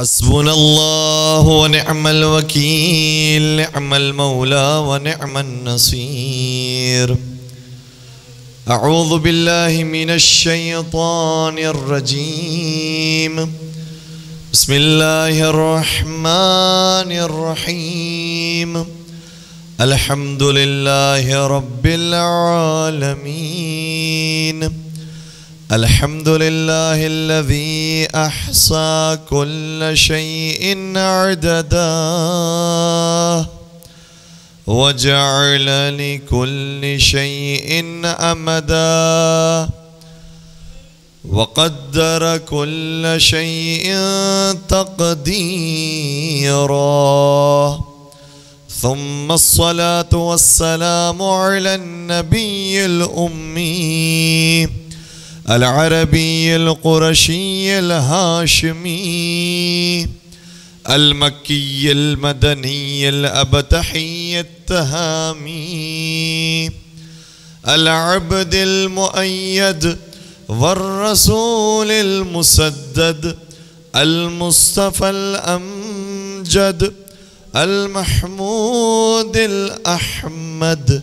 حسبنا الله ونعم الوكيل نعم المولى ونعم النصير. أعوذ بالله من الشيطان الرجيم. بسم الله الرحمن الرحيم. الحمد لله رب العالمين. الحمد لله الذي أحصى كل شيء عددا وجعل لكل شيء أمدا وقدر كل شيء تقديرا. ثم الصلاة والسلام على النبي الأمي العربي القرشي الهاشمي المكي المدني الأبتحي التهامي العبد المؤيد والرسول المسدد المصطفى الأمجد المحمود الأحمد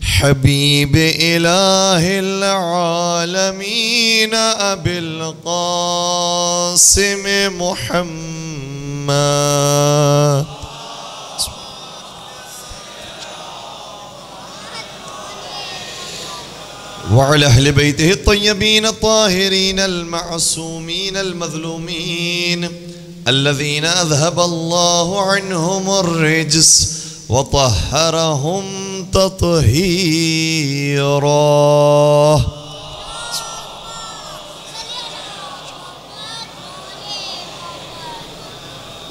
حبيب إله العالمين أبي القاسم محمد وعلى أهل بيته الطيبين الطاهرين المعصومين المظلومين الذين أذهب الله عنهم الرجس وطهرهم تطهيرا.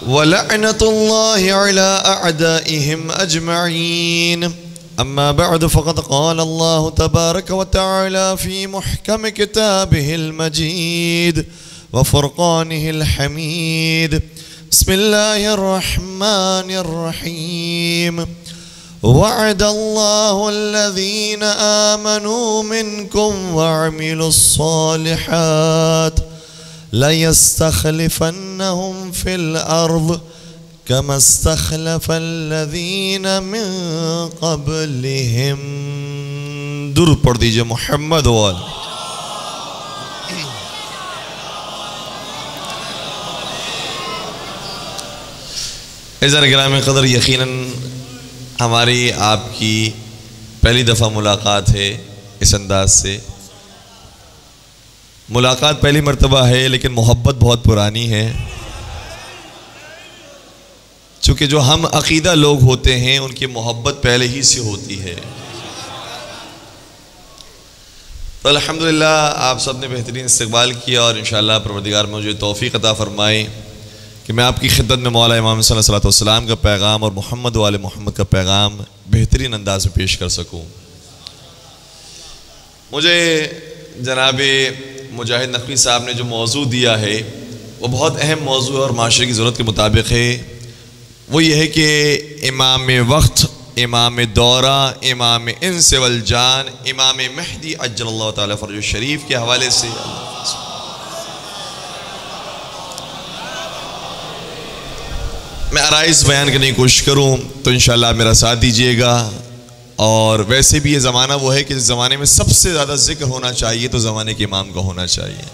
ولعنة الله على أعدائهم أجمعين. أما بعد فقد قال الله تبارك وتعالى في محكم كتابه المجيد وفرقانه الحميد. بسم الله الرحمن الرحيم. وعد الله الذين آمنوا منكم وعملوا الصالحات ليستخلفنهم في الأرض كما استخلف الذين من قبلهم. درود پڑھ دیجئے محمد وآل. عزیزان گرامی قدر، یقیناً ہماری آپ کی پہلی دفعہ ملاقات ہے. اس انداز سے ملاقات پہلی مرتبہ ہے، لیکن محبت بہت پرانی ہے. چونکہ جو ہم عقیدہ لوگ ہوتے ہیں ان کی محبت پہلے ہی سے ہوتی ہے. تو الحمدللہ آپ سب نے بہترین استقبال کیا، اور انشاءاللہ پروردگار مجھے توفیق عطا فرمائے کہ میں آپ کی خدمت میں مولا امام صلی اللہ علیہ وسلم کا پیغام اور محمد و آل محمد کا پیغام بہترین انداز میں پیش کر سکوں. مجھے جناب مجاہد نقوی صاحب نے جو موضوع دیا ہے وہ بہت اہم موضوع اور معاشرے کی ضرورت کے مطابق ہے. وہ یہ ہے کہ امام وقت، امام دورہ، امام انس والجان، امام مہدی عجل اللہ تعالیٰ فرجہ شریف کے حوالے سے میں عرائض بیان کرنے کی کوشش کروں تو انشاءاللہ آپ میرا ساتھ دیجئے گا. اور ویسے بھی یہ زمانہ وہ ہے کہ جس زمانے میں سب سے زیادہ ذکر ہونا چاہیے تو زمانے کے امام کا ہونا چاہیے.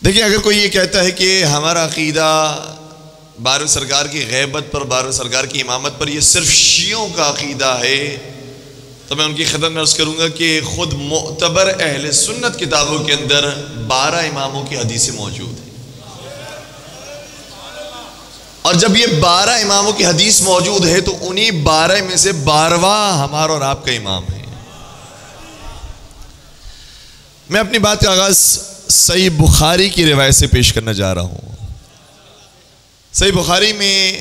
دیکھیں، اگر کوئی یہ کہتا ہے کہ ہمارا عقیدہ بارہ سرکار کی غیبت پر، بارہ سرکار کی امامت پر یہ صرف شیعوں کا عقیدہ ہے، تو میں ان کی خدمت میں عرض کروں گا کہ خود معتبر اہل سنت کتابوں کے اندر 12 اماموں کی حدیثیں موجود ہیں. اور جب یہ 12 اماموں کی حدیث موجود ہے تو انہی 12 میں سے 12واں ہمارا اور آپ کا امام ہے. میں اپنی بات کا آغاز صحیح بخاری کی روایت سے پیش کرنا جا رہا ہوں. صحیح بخاری میں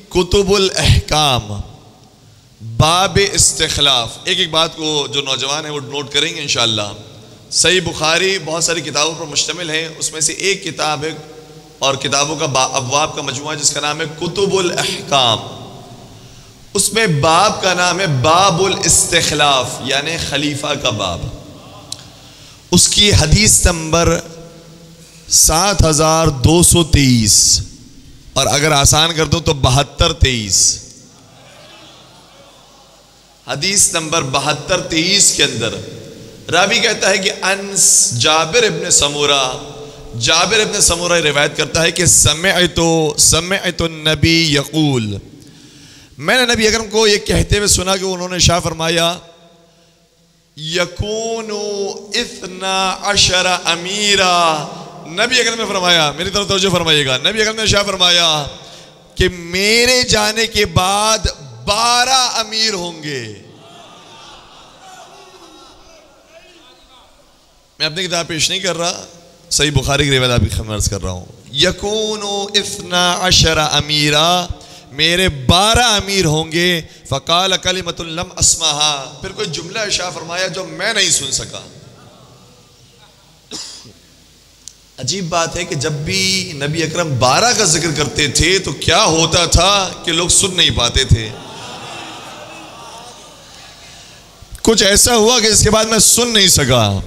کتب الاحکام باب استخلاف، ایک بات کو جو نوجوان ہیں وہ نوٹ کریں گے انشاءاللہ. صحیح بخاری بہت ساری کتابوں پر مشتمل ہے، اس میں سے ایک کتاب ہے اور کتابوں کا ابواب کا مجموعہ جس کا نام ہے کتب الاحکام. اس میں باب کا نام ہے باب الاستخلاف، یعنی خلیفہ کا باب. اس کی حدیث نمبر 7223 اور اگر آسان کر دوں تو 7223. حدیث نمبر 7223 کے اندر راوی کہتا ہے کہ انس جابر ابن سمورہ روایت کرتا ہے کہ سمعت النبی یقول، میں نے نبی اکرم کو یہ کہتے ہوئے سنا کہ انہوں نے ارشاد فرمایا یکون 12 امیرا. نبی اکرم نے فرمایا، میری طرف توجہ فرمائیے گا، نبی اکرم نے ارشاد فرمایا کہ میرے جانے کے بعد 12 امیر ہوں گے. میں اپنی کتاب پیش نہیں کر رہا، صحیح بخاری کی روایت آپ کی خدمت عرض کر رہا ہوں. یکون 12 امیرا، میرے 12 امیر ہوں گے. فقال کلمۃ لم اسمعها، پھر کوئی جملہ ارشاد فرمایا جو میں نہیں سن سکا. عجیب بات ہے کہ جب بھی نبی اکرم 12 کا ذکر کرتے تھے تو کیا ہوتا تھا کہ لوگ سن نہیں پاتے تھے. کچھ ایسا ہوا کہ اس کے بعد میں سن نہیں سکا.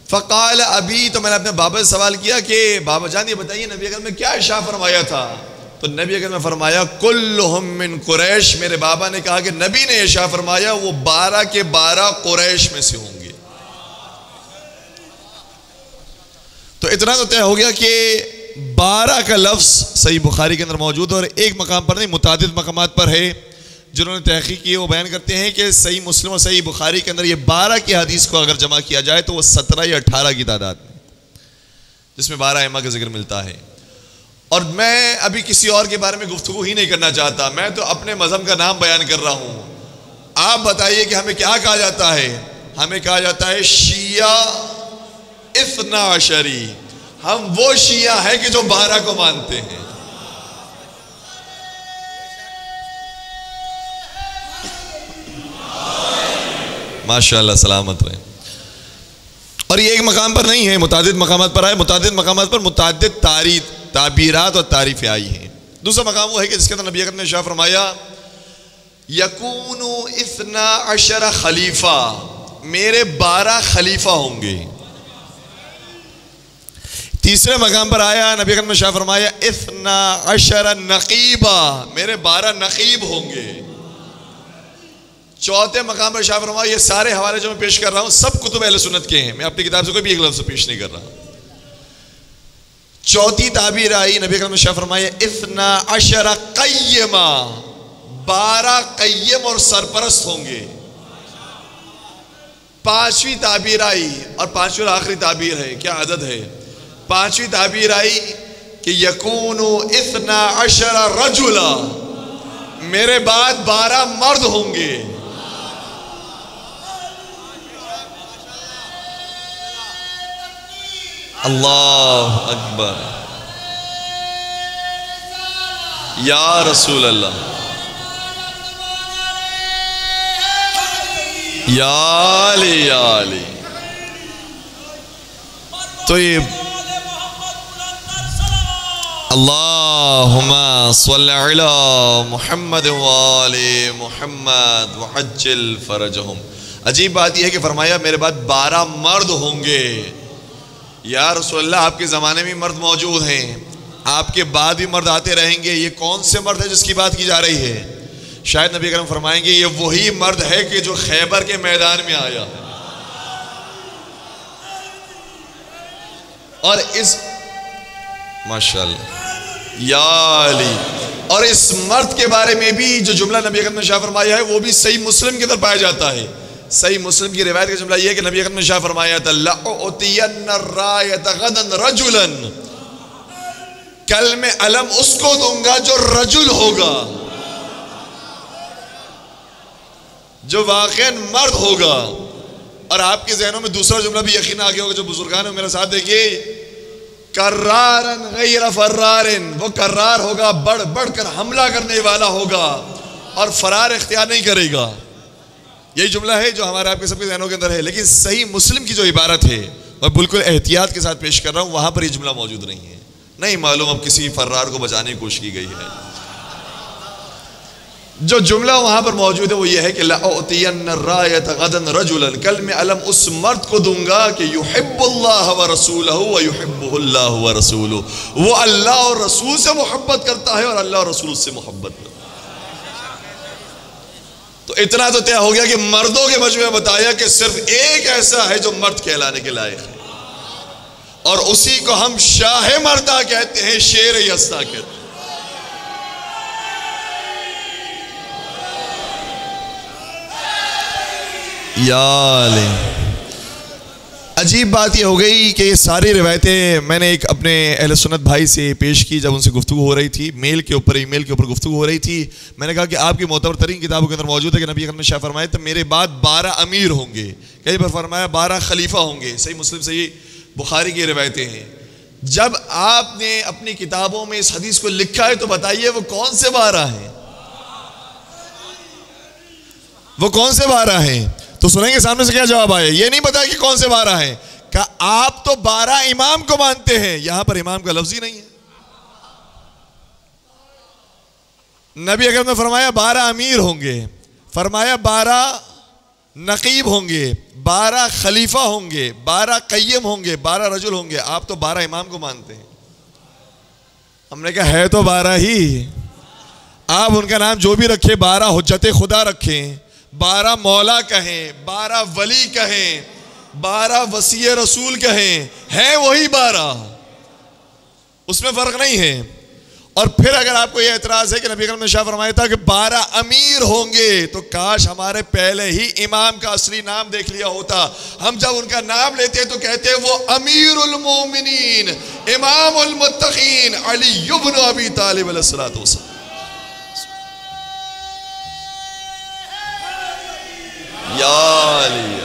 فقال ابھی، تو میں نے اپنے بابا سے سوال کیا کہ بابا جان یہ بتائیے نبی اکرم نے کیا ارشاد فرمایا تھا؟ تو نبی اکرم نے فرمایا کلہم من قریش. میرے بابا نے کہا کہ نبی نے ارشاد فرمایا وہ 12 کے 12 قریش میں سے ہوں گے. تو اتنا تو طے ہو گیا کہ 12 کا لفظ صحیح بخاری کے اندر موجود ہے، اور ایک مقام پر نہیں متعدد مقامات پر ہے. جنہوں نے تحقیق کی وہ بیان کرتے ہیں کہ صحیح مسلم اور صحیح بخاری کے اندر یہ 12 کی حدیث کو اگر جمع کیا جائے تو وہ 17 یا 18 کی تعداد میں، جس میں 12 ائمہ کا ذکر ملتا ہے. اور میں ابھی کسی اور کے بارے میں گفتگو ہی نہیں کرنا چاہتا، میں تو اپنے مذہب کا نام بیان کر رہا ہوں. آپ بتائیے کہ ہمیں کیا کہا جاتا ہے؟ ہمیں کہا جاتا ہے شیعہ 12. ہم وہ شیعہ ہیں کہ جو 12 کو مانتے ہیں. ماشاءاللہ سلامت رہے. اور یہ ایک مقام پر نہیں ہے، متعدد مقامات پر آئے، متعدد مقامات پر متعدد تعبیرات اور تعریفیں آئی ہیں. دوسرا مقام وہ ہے کہ جس کے اندر نبی اکرم نے ارشاد فرمایا یکون 12 خلیفہ، میرے 12 خلیفہ ہوں گے. تیسرے مقام پر آیا نبی اکرم نے ارشاد فرمایا 12 نقیبہ، میرے 12 نقیب ہوں گے. چوتھے مقام پر ارشاد فرمایا، یہ سارے حوالے جو میں پیش کر رہا ہوں سب کتب اہل سنت کے ہیں، میں اپنی کتاب سے کوئی بھی ایک لفظ پیش نہیں کر رہا. چوتھی تعبیر آئی نبی اکرم نے ارشاد فرمایا 12 قیمہ، 12 قیم اور سرپرست ہوں گے. پانچویں تعبیر آئی، اور پانچویں اور آخری تعبیر ہے، کیا عدد ہے؟ پانچویں تعبیر آئی کہ یکون 12 رجلا، میرے بعد 12 مرد ہوں گے. اللہ اکبر، یا رسول اللہ، یا علی یا علی. تو یہ اللہم صلی علی محمد وآل محمد وعجل فرجہم. عجیب بات یہ ہے کہ فرمایا میرے بعد 12 مرد ہوں گے. یا رسول اللہ آپ کے زمانے میں مرد موجود ہیں، آپ کے بعد بھی مرد آتے رہیں گے، یہ کون سے مرد ہے جس کی بات کی جا رہی ہے؟ شاید نبی کرم فرمائیں گے یہ وہی مرد ہے کہ جو خیبر کے میدان میں آیا ہے. اور اس ماشاءاللہ یا علی، اور اس مرد کے بارے میں بھی جو جملہ نبی اکرم نے ارشاد فرمایا ہے وہ بھی صحیح مسلم کے اندر پایا جاتا ہے. صحیح مسلم کی روایت کا جملہ یہ ہے کہ نبی اکرم نے ارشاد فرمایا تھا لَأُعْطِيَنَّ الرَّایَةَ غَدًا رَجُلًا، کل میں علم اس کو دوں گا جو رجل ہوگا، جو واقعاً مرد ہوگا. اور آپ کے ذہنوں میں دوسرا جملہ بھی یقین آگے ہوگا جو بزرگان ہیں میرے ساتھ دیکھیے، کرارن غیر فرارن، وہ کرار ہوگا، بڑھ بڑھ کر حملہ کرنے والا ہوگا اور فرار اختیار نہیں کرے گا. یہی جملہ ہے جو ہمارے آپ کے سب کے ذہنوں کے اندر ہے، لیکن صحیح مسلم کی جو عبارت ہے میں بالکل احتیاط کے ساتھ پیش کر رہا ہوں، وہاں پر یہ جملہ موجود نہیں ہے. نہیں معلوم اب کسی فرار کو بچانے کی کوشش کی گئی ہے. جو جملہ وہاں پر موجود ہے وہ یہ ہے کہ لَأُعْطِيَنَّ الرَّائَةَ غَدًا رَجُلًا، کل میں علم اس مرد کو دوں گا کہ يُحِبُّ اللَّهَ وَرَسُولَهُ وَيُحِبُّهُ اللَّهُ وَرَسُولُهُ، وہ اللہ اور رسول سے محبت کرتا ہے اور اللہ اور رسول سے محبت کرتا ہے۔ تو اتنا تو طے ہو گیا کہ مردوں کے مجموعے میں بتایا کہ صرف ایک ایسا ہے جو مرد کہلانے کے لائق ہے، اور اسی کو ہم شاہ مردہ کہتے ہیں، شیر یسا کہتے ہیں۔ یا علی، عجیب بات یہ ہو گئی کہ یہ ساری روایتیں میں نے ایک اپنے اہل سنت بھائی سے پیش کی جب ان سے گفتگو ہو رہی تھی، ای میل کے اوپر گفتگو ہو رہی تھی۔ میں نے کہا کہ آپ کی معتبر ترین کتابوں کے اندر موجود ہے کہ نبی اکرم نے شاہ فرمایا تو میرے بعد 12 امیر ہوں گے، کہیں پر فرمایا 12 خلیفہ ہوں گے۔ صحیح مسلم صحیح بخاری کی روایتیں ہیں۔ جب آپ نے اپنی کتابوں میں اس حدیث کو لکھا ہے تو بتائیے وہ کون سے 12 ہیں؟ وہ کون سے 12 ہیں؟ تو سنیں گے سامنے سے کیا جواب آیا۔ یہ نہیں بتایا کہ کون سے 12 ہیں، کہ آپ تو 12 امام کو مانتے ہیں، یہاں پر امام کا لفظ ہی نہیں ہے۔ نبی اکرم نے فرمایا 12 امیر ہوں گے، فرمایا 12 نقیب ہوں گے، 12 خلیفہ ہوں گے، 12 قیم ہوں گے، 12 رجل ہوں گے، آپ تو 12 امام کو مانتے ہیں۔ ہم نے کہا ہے تو 12 ہی، آپ ان کا نام جو بھی رکھے، 12 حجت خدا رکھیں، 12 مولا کہیں، 12 ولی کہیں، 12 وصی رسول کہیں، ہیں وہی 12، اس میں فرق نہیں ہے۔ اور پھر اگر آپ کو یہ اعتراض ہے کہ نبی اکرم نے شاہ فرمایا تھا کہ 12 امیر ہوں گے، تو کاش ہمارے پہلے ہی امام کا اصلی نام دیکھ لیا ہوتا۔ ہم جب ان کا نام لیتے ہیں تو کہتے ہیں وہ امیر المومنین، امام المتقین، علی بن ابی طالب علیہ السلام۔ یا علی،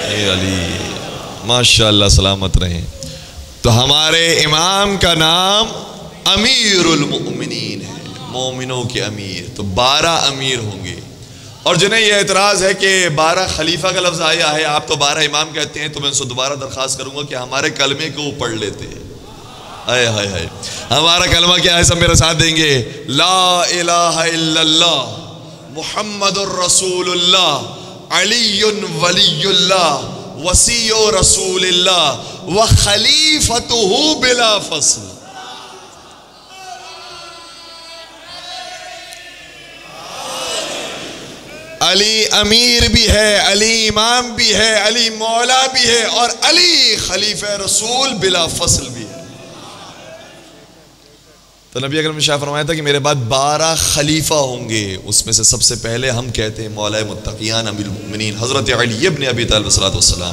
اے علی، ماشاءاللہ، سلامت رہیں۔ تو ہمارے امام کا نام امیر المؤمنین ہے، مومنوں کے امیر، تو 12 امیر ہوں گے۔ اور جنہیں یہ اعتراض ہے کہ 12 خلیفہ کا لفظ آیا ہے، آپ تو 12 امام کہتے ہیں، تو میں ان سے دوبارہ درخواست کروں گا کہ ہمارے کلمے کو پڑھ لیتے ہیں۔ ہائے ہائے ہائے، ہمارا کلمہ کیا ہے؟ سب میرے ساتھ دیں گے، لا الہ الا اللہ محمد الرسول اللہ علی ولی اللہ وصی رسول اللہ وخلیفتہ بلا فصل۔ علی امیر بھی ہے، علی امام بھی ہے، علی مولا بھی ہے، اور علی خلیفہ رسول بلا فصل بھی ہے۔ تو نبی اکرم نے شاہ فرمایا تھا کہ میرے بعد 12 خلیفہ ہوں گے، اس میں سے سب سے پہلے ہم کہتے ہیں مولا متقیان امیر المؤمنین حضرت علی ابن ابی طالب صلی اللہ علیہ وسلم۔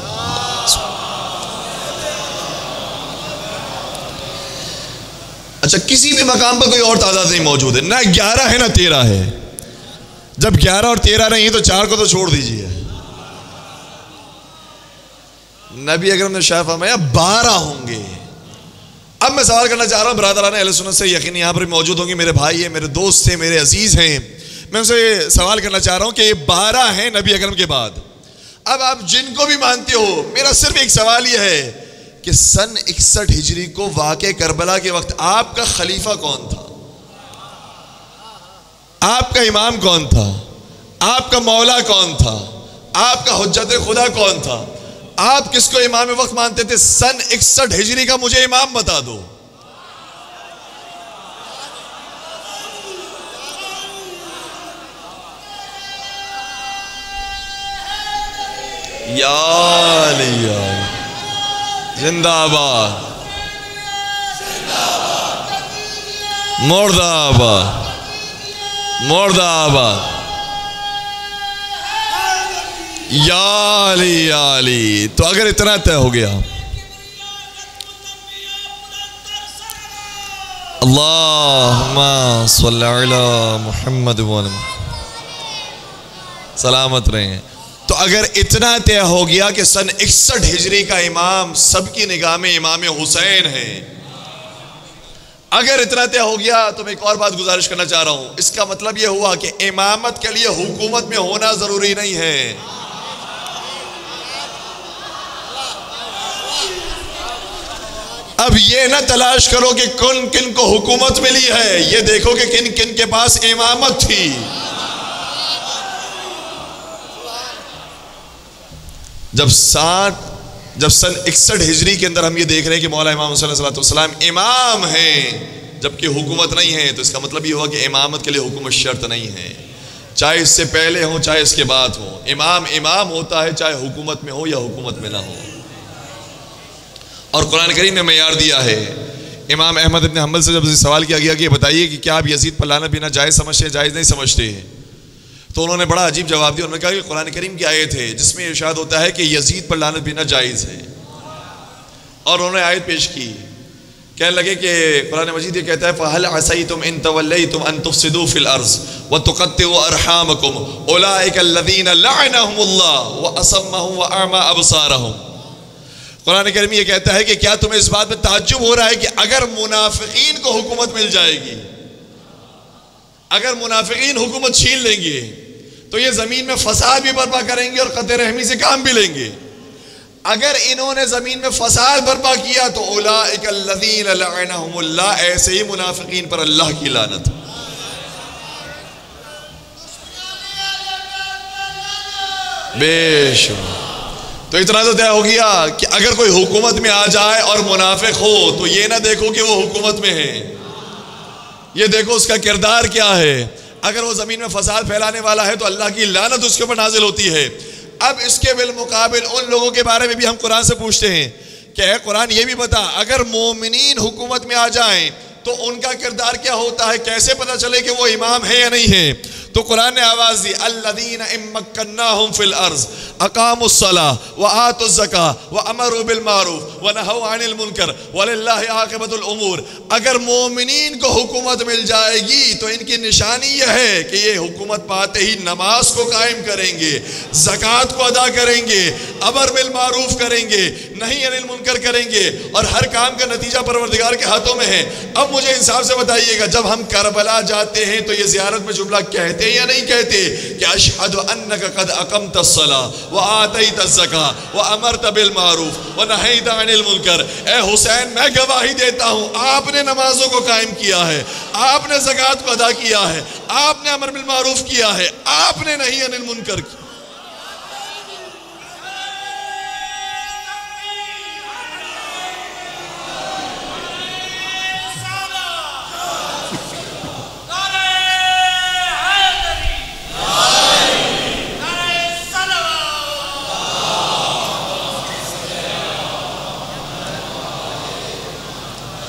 اچھا، کسی بھی مقام پر کوئی اور تعداد نہیں موجود ہے، نہ 11 ہے نہ 13 ہے۔ جب 11 اور 13 نہیں تو 4 کو تو چھوڑ دیجئے۔ نبی اکرم نے شاہ فرمایا 12 ہوں گے۔ اب میں سوال کرنا چاہ رہا ہوں برادران اہل سنت سے، یقین یہاں پر موجود ہوں گے، میرے بھائی ہیں، میرے دوست ہیں، میرے عزیز ہیں، میں ان سے سوال کرنا چاہ رہا ہوں کہ یہ 12 ہیں نبی اکرم کے بعد۔ اب آپ جن کو بھی مانتے ہو، میرا صرف ایک سوال یہ ہے کہ سن 61 ہجری کو واقع کربلا کے وقت آپ کا خلیفہ کون تھا؟ آپ کا امام کون تھا؟ آپ کا مولا کون تھا؟ آپ کا حجت خدا کون تھا؟ آپ کس کو امام وقت مانتے تھے؟ سن 61 ہجری کا مجھے امام بتا دو۔ یا علی، زندہ آباد، مردہ آباد، مردہ آباد، یا علی، یا علی۔ تو اگر اتنا طے ہو گیا، اللہم صلی علی محمد و علی سلامت رہیں۔ تو اگر اتنا طے ہو گیا کہ سن 61 ہجری کا امام سب کی نگاہ میں امام حسین ہے، اگر اتنا طے ہو گیا تو میں ایک اور بات گزارش کرنا چاہ رہا ہوں۔ اس کا مطلب یہ ہوا کہ امامت کے لیے حکومت میں ہونا ضروری نہیں ہے۔ اب یہ نہ تلاش کرو کہ کن کن کو حکومت ملی ہے، یہ دیکھو کہ کن کن کے پاس امامت تھی۔ جب سن 61 ہجری کے اندر ہم یہ دیکھ رہے ہیں کہ مولا امام صلی اللہ علیہ وسلم امام ہیں جبکہ حکومت نہیں ہے، تو اس کا مطلب یہ ہوا کہ امامت کے لیے حکومت شرط نہیں ہے، چاہے اس سے پہلے ہو چاہے اس کے بعد ہو، امام ہوتا ہے چاہے حکومت میں ہو یا حکومت میں نہ ہو۔ اور قرآن کریم نے معیار دیا ہے۔ امام احمد ابن حنبل سے جب سوال کیا گیا کہ بتائیے کہ کیا آپ یزید پر لعنت بھیجنا جائز سمجھتے ہیں جائز نہیں سمجھتے ہیں، تو انہوں نے بڑا عجیب جواب دیا۔ انہوں نے کہا کہ قرآن کریم کی آیت ہے جس میں ارشاد ہوتا ہے کہ یزید پر لعنت بھیجنا جائز ہے، اور انہوں نے آیت پیش کی، کہنے لگے کہ قرآن مجید یہ کہتا ہے فَهَلْ عَسَيْتُمْ إِن تَوَلَّيْتُمْ أَن تُفْسِدُوا فِي الْأَرْضِ وَتُقَطِّعُوا أَرْحَامَكُمْ أُولَٰئِكَ الَّذِينَ لَعَنَهُمُ اللَّهُ وَأَصَمَّهُمْ وَأَعْمَىٰ أَبْصَارَهُمْ۔ قرآن کریم یہ کہتا ہے کہ کیا تمہیں اس بات میں تعجب ہو رہا ہے کہ اگر منافقین کو حکومت مل جائے گی، اگر منافقین حکومت چھین لیں گے تو یہ زمین میں فساد بھی برپا کریں گے اور قطع رحمی سے کام بھی لیں گے۔ اگر انہوں نے زمین میں فساد برپا کیا تو اولئک الذین لعنہم اللہ، ایسے ہی منافقین پر اللہ کی لعنت۔ بے شک تو اتنا تو طے ہو گیا کہ اگر کوئی حکومت میں آ جائے اور منافق ہو تو یہ نہ دیکھو کہ وہ حکومت میں ہے، یہ دیکھو اس کا کردار کیا ہے۔ اگر وہ زمین میں فساد پھیلانے والا ہے تو اللہ کی لعنت اس کے اوپر نازل ہوتی ہے۔ اب اس کے بالمقابل ان لوگوں کے بارے میں بھی ہم قرآن سے پوچھتے ہیں کہ اے قرآن یہ بھی بتا اگر مومنین حکومت میں آ جائیں تو ان کا کردار کیا ہوتا ہے، کیسے پتہ چلے کہ وہ امام ہے یا نہیں ہے؟ تو قرآن نے آواز دی الذین ان مکناہم فی الارض اقاموا الصلاۃ وآتوا الزکاۃ وامروا بالمعروف ونہوا عن المنکر وللہ عاقبۃ الامور۔ اگر مومنین کو حکومت مل جائے گی تو ان کی نشانی یہ ہے کہ یہ حکومت پاتے ہی نماز کو قائم کریں گے، زکوٰۃ کو ادا کریں گے، امر بالمعروف کریں گے، نہی عن المنکر کریں گے، اور ہر کام کا نتیجہ پروردگار کے ہاتھوں میں ہے۔ اب مجھے انصاف سے بتائیے گا جب ہم کربلا جاتے ہیں تو یہ زیارت میں جملہ کہتے یا نہیں کہتے کہ اشہد انک قد اقمت الصلاۃ وآتیت الزکاۃ وامرت بالمعروف ونہیت عن المنکر؟ اے حسین میں گواہی دیتا ہوں آپ نے نمازوں کو قائم کیا ہے، آپ نے زکوٰۃ کو ادا کیا ہے، آپ نے امر بالمعروف کیا ہے، آپ نے نہی عن المنکر کیا۔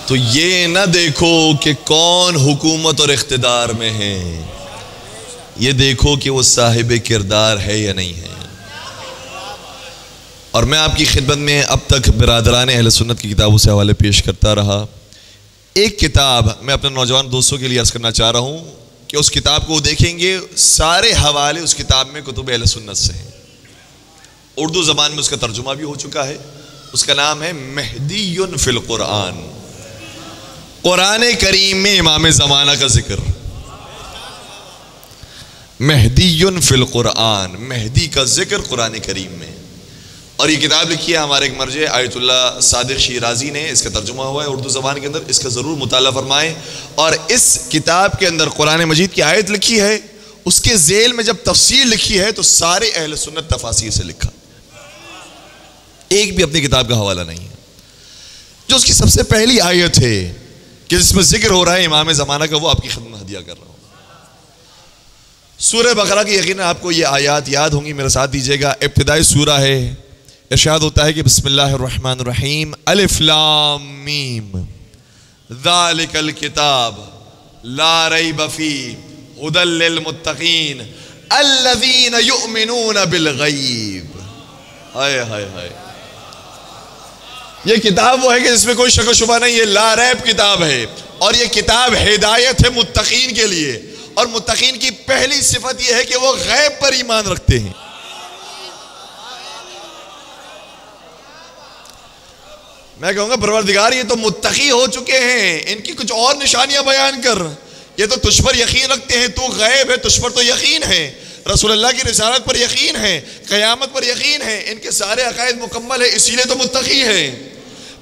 تو یہ نہ دیکھو کہ کون حکومت اور اقتدار میں ہے، یہ دیکھو کہ وہ صاحب کردار ہے یا نہیں ہے۔ اور میں آپ کی خدمت میں اب تک برادران اہل سنت کی کتابوں سے حوالے پیش کرتا رہا۔ ایک کتاب میں اپنے نوجوان دوستوں کے لیے عرض کرنا چاہ رہا ہوں کہ اس کتاب کو دیکھیں گے سارے حوالے اس کتاب میں کتب اہل سنت سے ہیں، اردو زبان میں اس کا ترجمہ بھی ہو چکا ہے۔ اس کا نام ہے مہدی فی القرآن، قرآن کریم میں امام زمانہ کا ذکر۔ مہدی فی القرآن، مہدی کا ذکر قرآن کریم میں۔ اور یہ کتاب لکھی ہے ہمارے ایک مرجع آیت اللہ صادق شیرازی نے، اس کا ترجمہ ہوا ہے اردو زبان کے اندر، اس کا ضرور مطالعہ فرمائیں۔ اور اس کتاب کے اندر قرآن مجید کی آیت لکھی ہے، اس کے ذیل میں جب تفسیر لکھی ہے تو سارے اہل سنت تفاسیر سے لکھا، ایک بھی اپنی کتاب کا حوالہ نہیں ہے۔ جو اس کی سب سے پہلی آیت ہے کہ جس میں ذکر ہو رہا ہے امام زمانہ کا، وہ آپ کی خدمت میں ہدیہ کر رہا ہوں۔ سورہ بقرہ کی یقیناً آپ کو یہ آیات یاد ہوں گی، میرے ساتھ دیجئے گا۔ ابتدائی سورہ ہے، ارشاد ہوتا ہے کہ بسم اللہ الرحمن الرحیم، الف لام میم، ذالک الکتاب لا ریب فیہ ھدی للمتقین الذین یؤمنون بالغیب۔ ہائے ہائے ہائے، یہ کتاب وہ ہے کہ جس میں کوئی شک و شبہ نہیں، یہ لا ریب کتاب ہے، اور یہ کتاب ہدایت ہے متقین کے لیے۔ اور متقین کی پہلی صفت یہ ہے کہ وہ غیب پر ایمان رکھتے ہیں۔ میں کہوں گا پروردگار یہ تو متقی ہو چکے ہیں، ان کی کچھ اور نشانیاں بیان کر، یہ تو تجھ پر یقین رکھتے ہیں، تو غیب ہے، تجھ پر تو یقین ہے، رسول اللہ کی رسالت پر یقین ہے، قیامت پر یقین ہے، ان کے سارے عقائد مکمل ہے، اسی لیے تو متقی ہے۔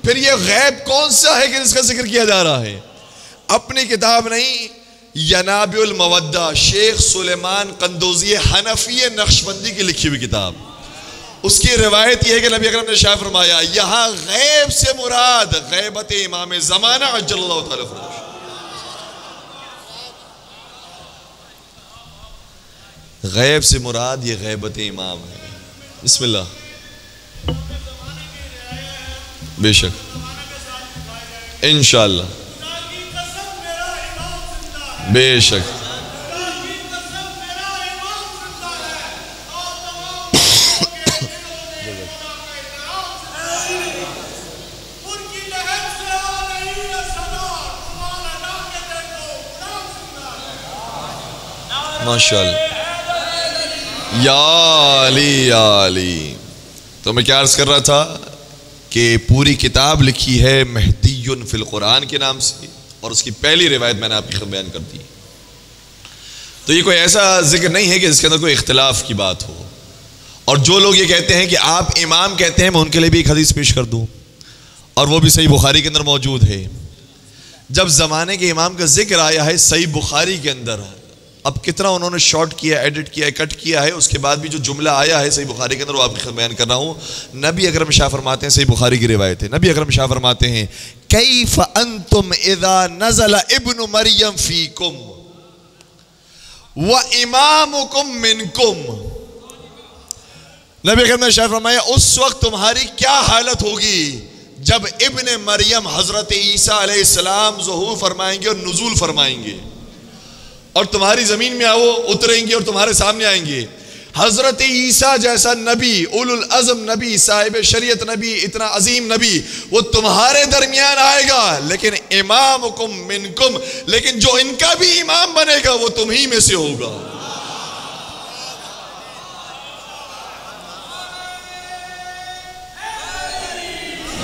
پھر یہ غیب کون سا ہے کہ جس کا ذکر کیا جا رہا ہے؟ اپنی کتاب نہیں، ینابع المودہ شیخ سلیمان قندوزی حنفی نقشبندی کی لکھی ہوئی کتاب، اس کی روایت یہ ہے کہ نبی اکرم نے ارشاد فرمایا یہاں غیب سے مراد غیبت امام زمانہ عجل اللہ تعالی فرمایا، غیب سے مراد یہ غیبت امام ہے۔ بسم اللہ، بے شک انشاءاللہ، بے شک ماشاءاللہ، یا علی یا علی۔ تو میں کیا عرض کر رہا تھا کہ پوری کتاب لکھی ہے مہدی فی القرآن کے نام سے، اور اس کی پہلی روایت میں نے آپ کی خدمت بیان کر دی۔ تو یہ کوئی ایسا ذکر نہیں ہے کہ جس کے اندر کوئی اختلاف کی بات ہو، اور جو لوگ یہ کہتے ہیں کہ آپ امام کہتے ہیں، میں ان کے لیے بھی ایک حدیث پیش کر دوں، اور وہ بھی صحیح بخاری کے اندر موجود ہے۔ جب زمانے کے امام کا ذکر آیا ہے صحیح بخاری کے اندر، اب کتنا انہوں نے شارٹ کیا، ایڈٹ کیا، کٹ کیا ہے، اس کے بعد بھی جو جملہ آیا ہے صحیح بخاری کے اندر وہ آپ کی خدمت بیان کر رہا ہوں۔ نبی اکرم شاہ فرماتے ہیں، صحیح بخاری کی روایت ہے، نبی اکرم شاہ فرماتے ہیں کیف انتم اذا نزل ابن مریم فیکم وامامکم منکم، نبی اکرم نے شاہ فرمایا اس وقت تمہاری کیا حالت ہوگی جب ابن مریم حضرت عیسیٰ علیہ السلام ظہور فرمائیں گے اور نزول فرمائیں گے، اور تمہاری زمین میں اتریں گے اور تمہارے سامنے آئیں گے۔ حضرت عیسیٰ جیسا نبی، اولو العزم نبی، صاحب شریعت نبی، اتنا عظیم نبی، وہ تمہارے درمیان آئے گا، لیکن امامکم منکم، لیکن جو ان کا بھی امام بنے گا وہ تم ہی میں سے ہوگا۔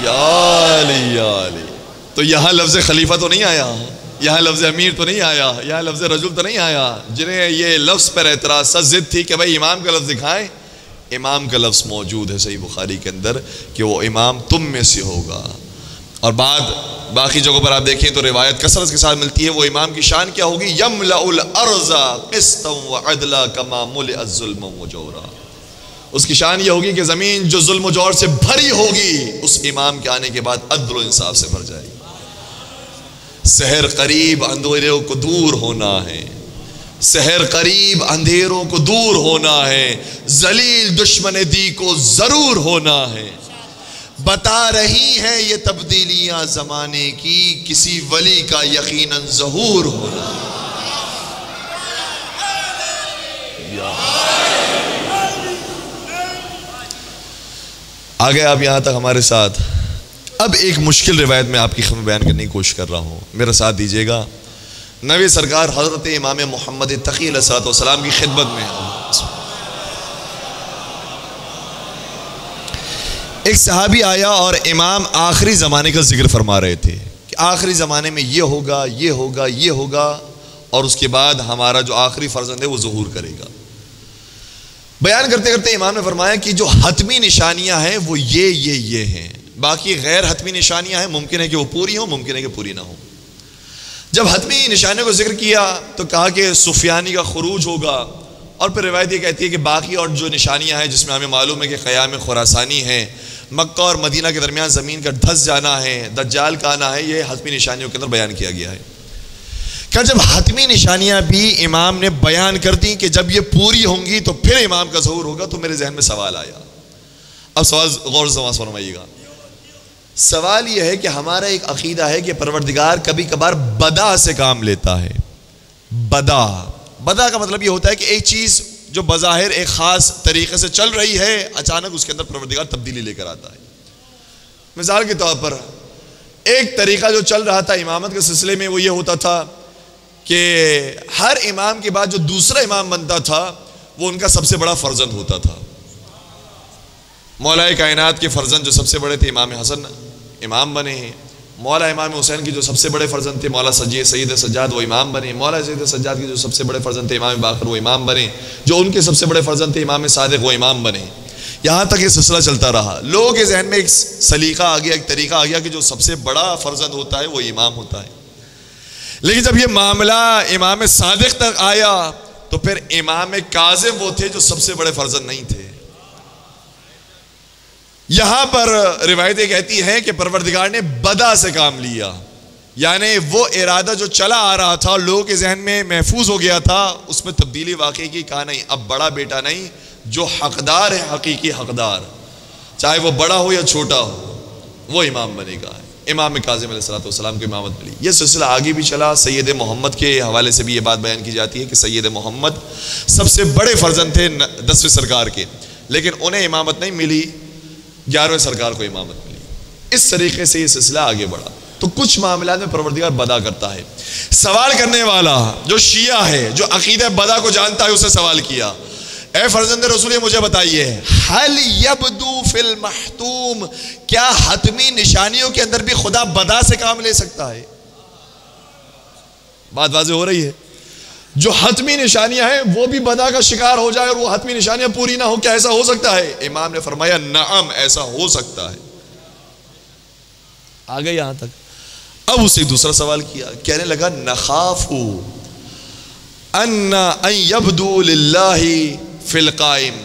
یا علی یا علی۔ تو یہاں لفظ خلیفہ تو نہیں آیا، یہاں لفظ امیر تو نہیں آیا، یہاں لفظ رجل تو نہیں آیا۔ جنہیں یہ لفظ پر اعتراض ضد تھی کہ بھائی امام کا لفظ دکھائیں، امام کا لفظ موجود ہے صحیح بخاری کے اندر کہ وہ امام تم میں سے ہوگا۔ اور باقی جگہوں پر آپ دیکھیں تو روایت کثرت کے ساتھ ملتی ہے، وہ امام کی شان کیا ہوگی؟ یملأ الارض قسطا وعدلا کما ملئ الظلم وجورا، اس کی شان یہ ہوگی کہ زمین جو ظلم و جور سے بھری ہوگی اس امام کے آنے کے بعد عدل و انصاف سے بھر جائے گی۔ سحر قریب اندھیروں کو دور ہونا ہے، سحر قریب اندھیروں کو دور ہونا ہے، ذلیل دشمن دی کو ضرور ہونا ہے، بتا رہی ہیں یہ تبدیلیاں زمانے کی، کسی ولی کا یقیناً ظہور ہونا ہے۔ آگے آپ یہاں تک ہمارے ساتھ۔ اب ایک مشکل روایت میں آپ کی خدمت بیان کرنے کی کوشش کر رہا ہوں، میرا ساتھ دیجئے گا۔ نبی سرکار حضرت امام محمد تقی علیہ السلام کی خدمت میں ایک صحابی آیا اور امام آخری زمانے کا ذکر فرما رہے تھے کہ آخری زمانے میں یہ ہوگا، یہ ہوگا، یہ ہوگا، اور اس کے بعد ہمارا جو آخری فرزند ہے وہ ظہور کرے گا۔ بیان کرتے کرتے امام نے فرمایا کہ جو حتمی نشانیاں ہیں وہ یہ ہیں، باقی غیر حتمی نشانیاں ہیں، ممکن ہے کہ وہ پوری ہوں، ممکن ہے کہ پوری نہ ہوں۔ جب حتمی نشانیوں کو ذکر کیا تو کہا کہ سفیانی کا خروج ہوگا، اور پھر روایت یہ کہتی ہے کہ باقی اور جو نشانیاں ہیں جس میں ہمیں معلوم ہے کہ قیام خراسانی ہے، مکہ اور مدینہ کے درمیان زمین کا دھس جانا ہے، دجال کا آنا ہے، یہ حتمی نشانیوں کے اندر بیان کیا گیا ہے۔ کہ جب حتمی نشانیاں بھی امام نے بیان کر دیں کہ جب یہ پوری ہوں گی تو پھر امام کا ظہور ہوگا، تو میرے ذہن میں سوال آیا۔ اب سوال غور سے سماعت فرمائیے گا۔ سوال یہ ہے کہ ہمارا ایک عقیدہ ہے کہ پروردگار کبھی کبھار بدا سے کام لیتا ہے۔ بدا کا مطلب یہ ہوتا ہے کہ ایک چیز جو بظاہر ایک خاص طریقے سے چل رہی ہے، اچانک اس کے اندر پروردگار تبدیلی لے کر آتا ہے۔ مثال کے طور پر ایک طریقہ جو چل رہا تھا امامت کے سلسلے میں وہ یہ ہوتا تھا کہ ہر امام کے بعد جو دوسرا امام بنتا تھا وہ ان کا سب سے بڑا فرزند ہوتا تھا۔ مولا کائنات کے فرزند جو سب سے بڑے تھے امام حسن امام بنے ہیں، مولا امام حسین کی جو سب سے بڑے فرزند تھے مولا سید سجاد وہ امام بنے، مولا سید سجاد کی جو سب سے بڑے فرزند تھے امام باقر وہ امام بنے، جو ان کے سب سے بڑے فرزند تھے امام صادق وہ امام بنے۔ یہاں تک یہ سلسلہ چلتا رہا. لوگوں کے ذہن میں ایک سلیقہ آ گیا, ایک طریقہ آ گیا کہ جو سب سے بڑا فرزند ہوتا ہے وہ امام ہوتا ہے. لیکن جب یہ معاملہ امام صادق تک آیا تو پھر امام کاظم وہ تھے جو سب سے بڑے فرزند نہیں تھے. یہاں پر روایتیں کہتی ہیں کہ پروردگار نے بدا سے کام لیا, یعنی وہ ارادہ جو چلا آ رہا تھا لوگوں کے ذہن میں محفوظ ہو گیا تھا, اس میں تبدیلی واقعی کی. کہا نہیں, اب بڑا بیٹا نہیں, جو حقدار ہے حقیقی حقدار, چاہے وہ بڑا ہو یا چھوٹا ہو, وہ امام بنے گا. امام کاظم علیہ السلام کو امامت ملی. یہ سلسلہ آگے بھی چلا. سید محمد کے حوالے سے بھی یہ بات بیان کی جاتی ہے کہ سید محمد سب سے بڑے فرزند تھے 10ویں سرکار کے, لیکن انہیں امامت نہیں ملی, 11ویں سرکار کو امامت ملی. اس طریقے سے یہ سلسلہ آگے بڑھا. تو کچھ معاملات میں پروردگار بدا کرتا ہے. سوال کرنے والا جو شیعہ ہے, جو عقیدہ بدا کو جانتا ہے, اسے سوال کیا, اے فرزند رسول مجھے بتائیے, حل یبدو فی المحتوم, کیا حتمی نشانیوں کے اندر بھی خدا بدا سے کام لے سکتا ہے؟ بات واضح ہو رہی ہے. جو حتمی نشانیاں ہیں وہ بھی بدا کا شکار ہو جائے اور وہ حتمی نشانیاں پوری نہ ہو, کیا ایسا ہو سکتا ہے؟ امام نے فرمایا نعم, ایسا ہو سکتا ہے. آگے یہاں تک. اب اسے دوسرا سوال کیا, کہنے لگا نخافو ان یبدو للہ فی القائم,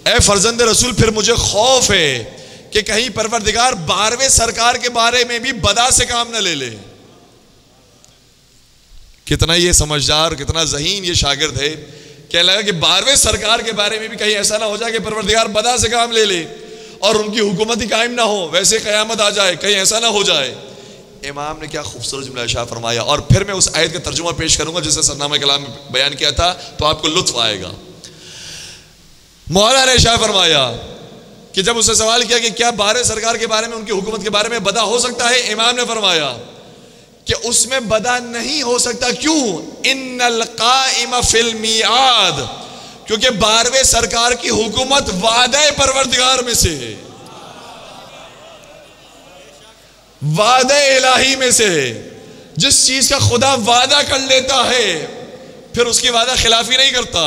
اے فرزند رسول پھر مجھے خوف ہے کہ کہیں پروردگار 12ویں سرکار کے بارے میں بھی بدا سے کام نہ لے لے. کتنا یہ سمجھدار, کتنا ذہین یہ شاگرد ہے. کہنے لگا کہ 12ویں سرکار کے بارے میں بھی کہیں ایسا نہ ہو جائے کہ پروردگار بدا سے کام لے لے اور ان کی حکومت ہی قائم نہ ہو, ویسے قیامت آ جائے, کہیں ایسا نہ ہو جائے. امام نے کیا خوبصورت جملہ ارشاد فرمایا, اور پھر میں اس آیت کا ترجمہ پیش کروں گا جسے سرنامہ کلام میں بیان کیا تھا, تو آپ کو لطف آئے گا. مولا نے ارشاد فرمایا کہ جب اسے سوال کیا کہ کیا 12 سرکار کے بارے میں, ان کی حکومت کے بارے میں بدا ہو سکتا ہے, امام نے فرمایا کہ اس میں بدا نہیں ہو سکتا. کیوں؟ ان القائم فی المیعاد, کیونکہ 12ویں سرکار کی حکومت وعدہ پروردگار میں سے ہے, وعدہ الہی میں سے ہے. جس چیز کا خدا وعدہ کر لیتا ہے پھر اس کی وعدہ خلافی نہیں کرتا.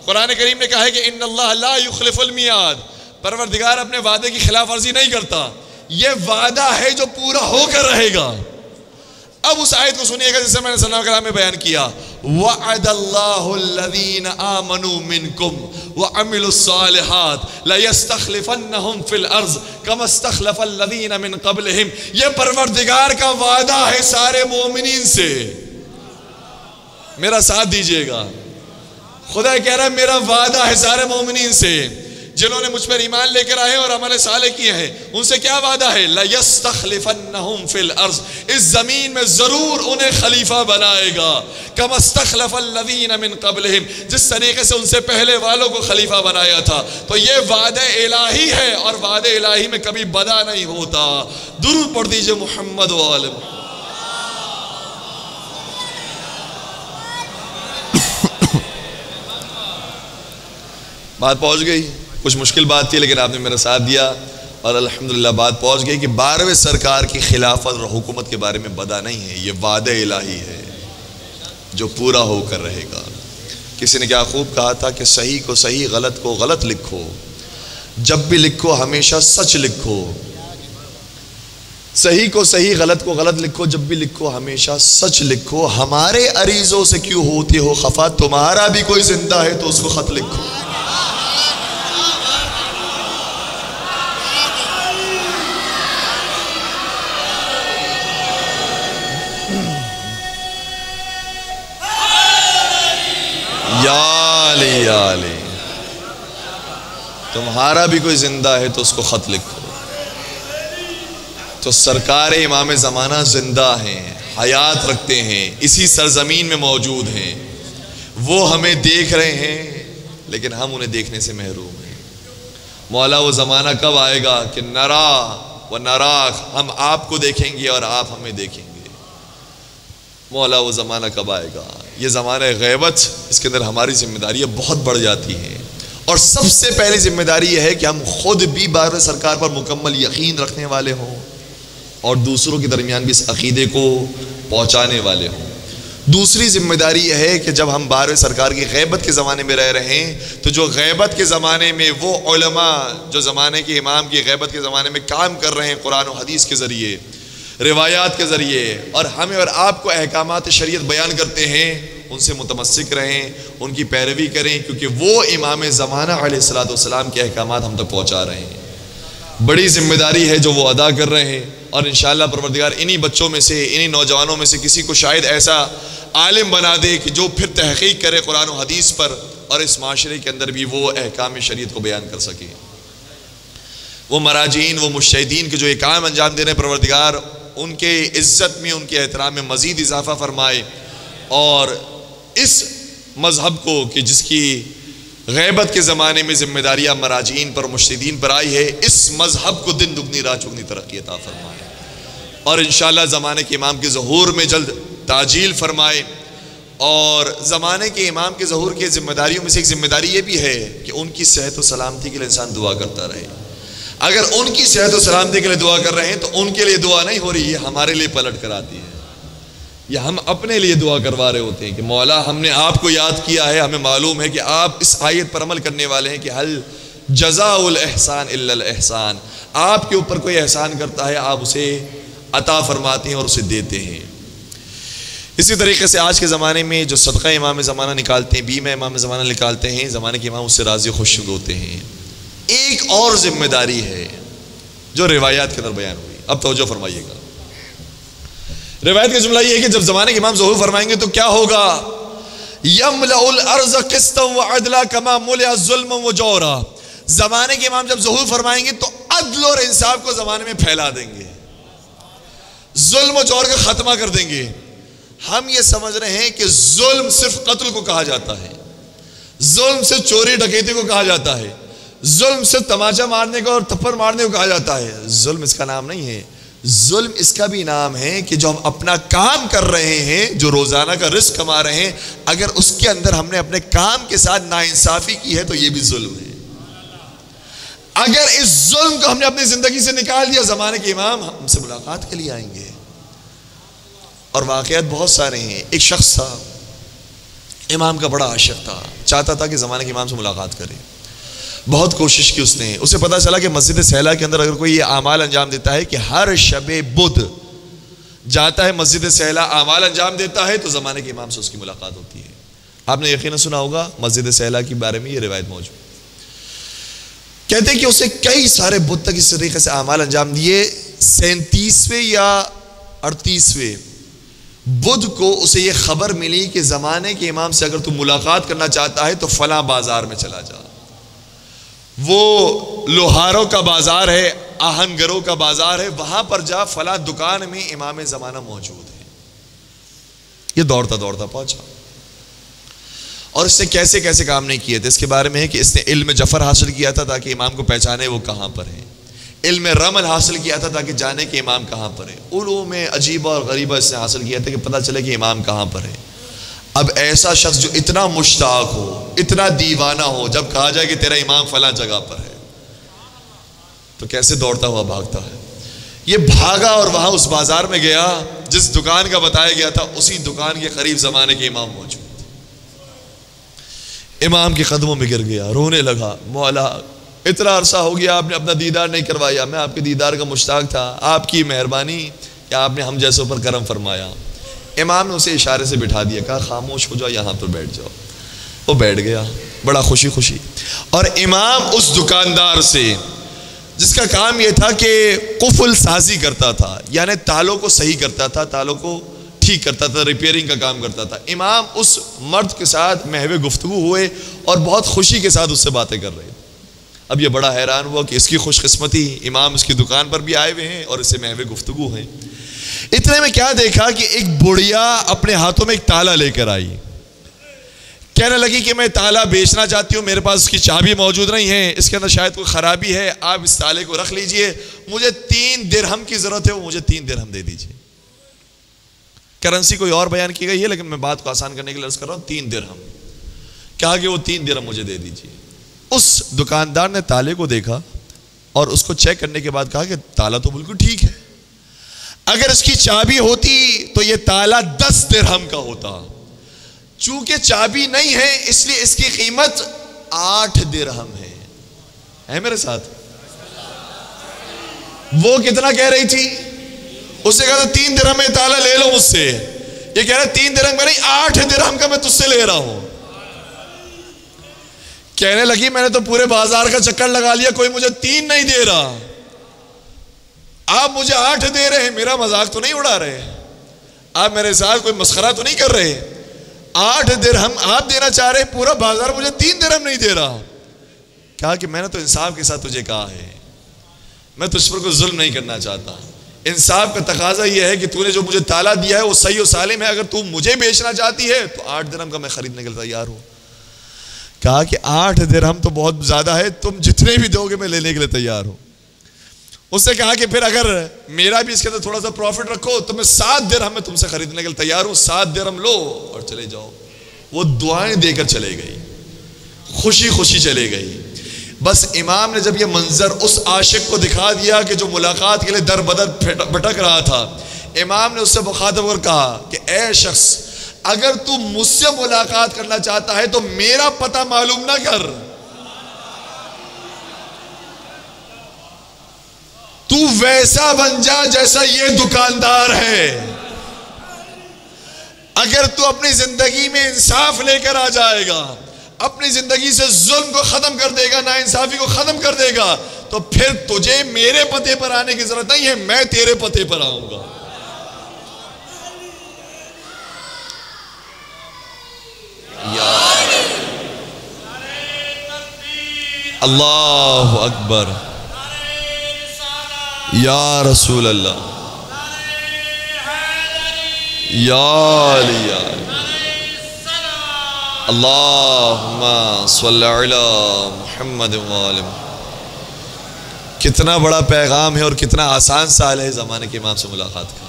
قرآن کریم نے کہا ہے کہ ان اللہ لا یخلف المیعاد, پروردگار اپنے وعدے کی خلاف ورزی نہیں کرتا. یہ وعدہ ہے جو پورا ہو کر رہے گا. اب اس آیت کو سنیے گا جسے میں نے سلام کلام میں بیان کیا, وعد اللہ الذین آمنوا منکم وعملوا الصالحات لیستخلفنہم فی الارض کما استخلف الذین من قبلہم. یہ پروردگار کا وعدہ ہے سارے مومنین سے. میرا ساتھ دیجئے گا, خدا کہہ رہا ہے میرا وعدہ ہے سارے مومنین سے جنہوں نے مجھ پر ایمان لے کر آئے اور عمل صالح کیے ہیں. ان سے کیا وعدہ ہے؟ لَيَسْتَخْلِفَنَّهُمْ فِي الْأَرْضِ, اس زمین میں ضرور انہیں خلیفہ بنائے گا. كَمَا اسْتَخْلَفَ الَّذِينَ مِن قَبْلِهِمْ, جس طریقے سے ان سے پہلے والوں کو خلیفہ بنایا تھا. تو یہ وعدہ الہی ہے اور وعدہ الہی میں کبھی بدا نہیں ہوتا. درود پڑھ دیجئے محمد و آل محمد. بات پہنچ گئی. کچھ مشکل بات تھی لیکن آپ نے میرا ساتھ دیا اور الحمدللہ بات پہنچ گئی کہ 12ویں سرکار کی خلافت اور حکومت کے بارے میں بدا نہیں ہے, یہ وعدہ الہی ہے جو پورا ہو کر رہے گا. کسی نے کیا خوب کہا تھا کہ صحیح کو صحیح, غلط کو غلط لکھو, جب بھی لکھو ہمیشہ سچ لکھو. صحیح کو صحیح, غلط کو غلط لکھو, جب بھی لکھو ہمیشہ سچ لکھو. ہمارے عریضوں سے کیوں ہوتے ہو خفا, تمہارا بھی کوئی زندہ ہے تو اس کو خط لکھو. یا علی یا علی, تمہارا بھی کوئی زندہ ہے تو اس کو خط لکھو. تو سرکار امام زمانہ زندہ ہیں, حیات رکھتے ہیں, اسی سرزمین میں موجود ہیں. وہ ہمیں دیکھ رہے ہیں لیکن ہم انہیں دیکھنے سے محروم ہیں. مولا وہ زمانہ کب آئے گا کہ نرا و نراک, ہم آپ کو دیکھیں گے اور آپ ہمیں دیکھیں گے. مولا وہ زمانہ کب آئے گا؟ یہ زمانہ غیبت, اس کے اندر ہماری ذمہ داریاں بہت بڑھ جاتی ہیں. اور سب سے پہلی ذمہ داری یہ ہے کہ ہم خود بھی 12 سرکار پر مکمل یقین رکھنے والے ہوں اور دوسروں کے درمیان بھی اس عقیدے کو پہنچانے والے ہوں. دوسری ذمہ داری یہ ہے کہ جب ہم بارہویں سرکار کی غیبت کے زمانے میں رہ رہے ہیں تو جو غیبت کے زمانے میں وہ علماء جو زمانے کے امام کی غیبت کے زمانے میں کام کر رہے ہیں قرآن و حدیث کے ذریعے، روایات کے ذریعے، اور ہمیں اور آپ کو احکامات شریعت بیان کرتے ہیں، ان سے متمسک رہیں، ان کی پیروی کریں، کیونکہ وہ امام زمانہ علیہ الصلوۃ والسلام کے احکامات ہم تک پہنچا رہے ہیں۔ بڑی ذمہ داری ہے جو وہ ادا کر رہے ہیں، اور انشاءاللہ پروردگار انہی بچوں میں سے، انہی نوجوانوں میں سے کسی کو شاید ایسا عالم بنا دے کہ جو پھر تحقیق کرے قرآن و حدیث پر، اور اس معاشرے کے اندر بھی وہ احکام شریعت کو بیان کر سکے۔ وہ مراجعین، وہ مجتہدین کے جو یہ کام انجام دے رہے ہیں، پروردگار ان کے عزت میں، ان کے احترام میں مزید اضافہ فرمائے، اور اس مذہب کو کہ جس کی غیبت کے زمانے میں ذمہ داریاں مراجعین پر، مجتہدین پر آئی ہے، اس مذہب کو دن دگنی رات چگنی ترقی عطا فرمائے، اور انشاءاللہ زمانے کے امام کے ظہور میں جلد تعجیل فرمائے۔ اور زمانے کے امام کے ظہور کی ذمہ داریوں میں سے ایک ذمہ داری یہ بھی ہے کہ ان کی صحت و سلامتی کے لیے انسان دعا کرتا رہے۔ اگر ان کی صحت و سلامتی کے لیے دعا کر رہے ہیں تو ان کے لیے دعا نہیں ہو رہی ہے، ہمارے لیے پلٹ کر آتی ہے، یا ہم اپنے لیے دعا کروا رہے ہوتے ہیں کہ مولا ہم نے آپ کو یاد کیا ہے، ہمیں معلوم ہے کہ آپ اس آیت پر عمل کرنے والے ہیں کہ حل جزاء الاحسان الا الاحسان، آپ کے اوپر کوئی احسان کرتا ہے آپ اسے عطا فرماتے ہیں اور اسے دیتے ہیں۔ اسی طریقے سے آج کے زمانے میں جو صدقہ امام زمانہ نکالتے ہیں، بیمہ امام زمانہ نکالتے ہیں، زمانے کے امام اس سے راضی خوش ہوتے ہیں۔ ایک اور ذمہ داری ہے جو روایات کے اندر بیان ہوئی، اب توجہ فرمائیے گا۔ روایت کا جملہ یہ ہے کہ جب زمانے کے امام ظہور فرمائیں گے تو کیا ہوگا؟ یملأ الارض قسطا وعدلا کما ملئ ظلما وجورا، زمانے کے امام جب ظہور فرمائیں گے تو عدل اور انصاف کو زمانے میں پھیلا دیں گے، ظلم و جور کا خاتمہ کر دیں گے۔ ہم یہ سمجھ رہے ہیں کہ ظلم صرف قتل کو کہا جاتا ہے، ظلم صرف چوری ڈکیتی کو کہا جاتا ہے، ظلم صرف تماچا مارنے کو اور تھپڑ مارنے کو کہا جاتا ہے۔ ظلم اس کا نام نہیں ہے، ظلم اس کا بھی نام ہے کہ جو ہم اپنا کام کر رہے ہیں، جو روزانہ کا رزق کما رہے ہیں، اگر اس کے اندر ہم نے اپنے کام کے ساتھ ناانصافی کی ہے تو یہ بھی ظلم ہے۔ اگر اس ظلم کو ہم نے اپنی زندگی سے نکال دیا، زمانے کے امام ہم سے ملاقات کے لیے آئیں گے۔ اور واقعات بہت سارے ہیں۔ ایک شخص تھا، امام کا بڑا عاشق تھا، چاہتا تھا کہ زمانے کے امام سے ملاقات کرے، بہت کوشش کی اس نے۔ اسے پتا چلا کہ مسجد سہلا کے اندر اگر کوئی یہ اعمال انجام دیتا ہے کہ ہر شب بدھ جاتا ہے مسجد سہلا، اعمال انجام دیتا ہے، تو زمانے کے امام سے اس کی ملاقات ہوتی ہے۔ آپ نے یقیناً سنا ہوگا مسجد سہلا کے بارے میں یہ روایت موجود۔ کہتے ہیں کہ اسے کئی سارے بدھ تک اس طریقے سے اعمال انجام دیے، 37ویں یا 38ویں بدھ کو اسے یہ خبر ملی کہ زمانے کے امام سے اگر تو ملاقات کرنا چاہتا ہے تو فلاں بازار میں چلا جا، وہ لوہاروں کا بازار ہے، آہنگروں کا بازار ہے، وہاں پر جا، فلاں دکان میں امام زمانہ موجود ہے۔ یہ دوڑتا دوڑتا پہنچا، اور اس نے کیسے کیسے کام نہیں کیے تھے اس کے بارے میں ہے کہ اس نے علم جفر حاصل کیا تھا تاکہ امام کو پہچانے وہ کہاں پر ہیں، علم رمل حاصل کیا تھا تاکہ جانے کہ امام کہاں پر ہے، علوم عجیبہ اور غریبہ اس نے حاصل کیا تھا کہ پتہ چلے کہ امام کہاں پر ہے۔ اب ایسا شخص جو اتنا مشتاق ہو، اتنا دیوانہ ہو، جب کہا جائے کہ تیرا امام فلاں جگہ پر ہے تو کیسے دوڑتا ہوا بھاگتا ہے؟ یہ بھاگا اور وہاں اس بازار میں گیا جس دکان کا بتایا گیا تھا، اسی دکان کے قریب زمانے کے امام موجود۔ امام کے قدموں میں گر گیا، رونے لگا، مولا اتنا عرصہ ہو گیا آپ نے اپنا دیدار نہیں کروایا، میں آپ کے دیدار کا مشتاق تھا، آپ کی مہربانی کہ آپ نے ہم جیسوں پر کرم فرمایا۔ امام نے اسے اشارے سے بٹھا دیا، کہا خاموش ہو جاؤ، یہاں پر بیٹھ جاؤ۔ وہ بیٹھ گیا بڑا خوشی خوشی، اور امام اس دکاندار سے جس کا کام یہ تھا کہ قفل سازی کرتا تھا، یعنی تالوں کو صحیح کرتا تھا، تالوں کو ٹھیک کرتا تھا، ریپیئرنگ کا کام کرتا تھا، امام اس مرد کے ساتھ محو گفتگو ہوئے اور بہت خوشی کے ساتھ اس سے باتیں کر رہے تھے۔ اب یہ بڑا حیران ہوا کہ اس کی خوش قسمتی، امام اس کی دکان پر بھی آئے ہوئے ہیں اور اس سے محو گفتگو ہیں۔ اتنے میں کیا دیکھا کہ ایک بڑھیا اپنے ہاتھوں میں ایک تالا لے کر آئی، کہنے لگی کہ میں تالا بیچنا چاہتی ہوں، میرے پاس اس کی چابی موجود نہیں ہے، اس کے اندر شاید کوئی خرابی ہے، آپ اس تالے کو رکھ لیجئے، مجھے 3 درہم کی ضرورت ہے، وہ مجھے 3 درہم دے دیجئے۔ کرنسی کوئی اور بیان کی گئی ہے لیکن میں بات کو آسان کرنے کے لیے عرض کر رہا ہوں، 3 درہم کہا کہ وہ 3 درہم مجھے دے دیجئے۔ اس دکاندار نے تالے کو دیکھا اور اس کو چیک کرنے کے بعد کہا کہ تالا تو بالکل ٹھیک ہے، اگر اس کی چابی ہوتی تو یہ تالا 10 درہم کا ہوتا، چونکہ چابی نہیں ہے اس لیے اس کی قیمت 8 درہم ہے میرے ساتھ؟ وہ کتنا کہہ رہی تھی؟ اس نے کہا تھا 3 درہم میں تالا لے لو مجھ سے، یہ کہہ رہا 3 درہم کا نہیں 8 درہم کا میں تجھ سے لے رہا ہوں۔ کہنے لگی میں نے تو پورے بازار کا چکر لگا لیا، کوئی مجھے 3 نہیں دے رہا، آپ مجھے 8 دے رہے ہیں، میرا مذاق تو نہیں اڑا رہے، آپ میرے ساتھ کوئی مسخرہ تو نہیں کر رہے؟ 8 درہم آپ دینا چاہ رہے، پورا بازار مجھے 3 درہم نہیں دے رہا۔ کہا کہ میں نے تو انصاف کے ساتھ تجھے کہا ہے، میں تجھ پر کوئی ظلم نہیں کرنا چاہتا، انصاف کا تقاضا یہ ہے کہ تو نے جو مجھے تالا دیا ہے وہ صحیح و سالم ہے، اگر تو مجھے بیچنا چاہتی ہے تو 8 درہم کا میں خریدنے کے لیے تیار ہوں۔ کہا کہ 8 درہم تو بہت زیادہ ہے، تم جتنے بھی دو گے میں لینے کے لیے تیار ہوں۔ اس نے کہا کہ پھر اگر میرا بھی اس کے اندر تھوڑا سا پروفٹ رکھو تو میں 7 درہم میں تم سے خریدنے کے لیے تیار ہوں، 7 درہم لو اور چلے جاؤ۔ وہ دعائیں دے کر چلے گئی، خوشی خوشی چلے گئی۔ بس امام نے جب یہ منظر اس عاشق کو دکھا دیا کہ جو ملاقات کے لیے در بدر بھٹک رہا تھا، امام نے اس سے مخاطب کر کہا کہ اے شخص، اگر تو مجھ سے ملاقات کرنا چاہتا ہے تو میرا پتہ معلوم نہ کر، تو ویسا بن جا جیسا یہ دکاندار ہے۔ اگر تو اپنی زندگی میں انصاف لے کر آ جائے گا، اپنی زندگی سے ظلم کو ختم کر دے گا، ناانصافی کو ختم کر دے گا، تو پھر تجھے میرے پتے پر آنے کی ضرورت نہیں ہے، میں تیرے پتے پر آؤں گا۔ اللہ اکبر، یا رسول اللہ، یا علی اللہم صلی علی محمد وآلہ۔ کتنا بڑا پیغام ہے اور کتنا آسان سال ہے زمانے کے امام سے ملاقات کا۔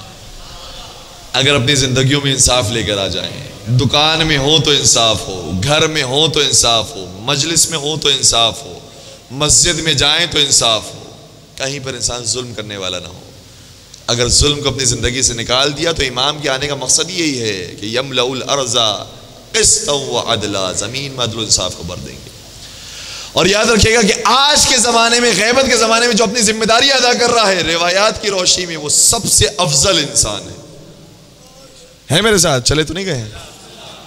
اگر اپنی زندگیوں میں انصاف لے کر آ جائیں، دکان میں ہو تو انصاف ہو، گھر میں ہو تو انصاف ہو، مجلس میں ہو تو انصاف ہو، مسجد میں جائیں تو انصاف ہو، کہیں پر انسان ظلم کرنے والا نہ ہو۔ اگر ظلم کو اپنی زندگی سے نکال دیا تو امام کے آنے کا مقصد یہی ہے کہ یملأ الارض قسطا وعدلا، زمین میں عدل و انصاف کو بھر دیں گے۔ اور یاد رکھیے گا کہ آج کے زمانے میں، غیبت کے زمانے میں جو اپنی ذمہ داری ادا کر رہا ہے روایات کی روشنی میں، وہ سب سے افضل انسان ہے میرے ساتھ؟ چلے تو نہیں گئے ہیں؟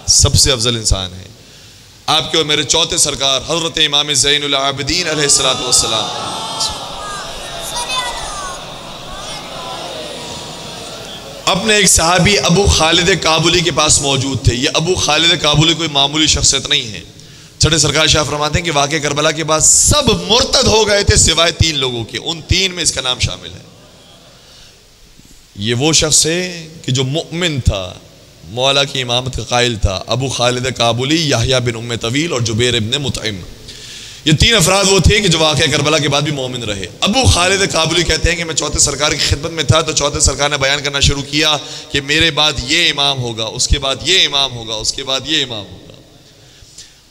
سب سے افضل انسان ہے آپ کے اور میرے چوتھے سرکار حضرت امام زین العابدین علیہ السلام۔ اپنے ایک صحابی ابو خالد کابلی کے پاس موجود تھے۔ یہ ابو خالد کابلی کوئی معمولی شخصیت نہیں ہے۔ چھٹے سرکار شاہ فرماتے ہیں کہ واقعہ کربلا کے بعد سب مرتد ہو گئے تھے سوائے 3 لوگوں کے، ان 3 میں اس کا نام شامل ہے۔ یہ وہ شخص ہے کہ جو مؤمن تھا، مولا کی امامت کا قائل تھا، ابو خالد کابلی، یحییٰ بن ام طویل اور جبیر ابن مطعم۔ یہ 3 افراد وہ تھے کہ جو واقعہ کربلا کے بعد بھی مومن رہے۔ ابو خالد کابلی کہتے ہیں کہ میں چوتھے سرکار کی خدمت میں تھا تو چوتھے سرکار نے بیان کرنا شروع کیا کہ میرے بعد یہ امام ہوگا، اس کے بعد یہ امام ہوگا، اس کے بعد یہ امام ہوگا۔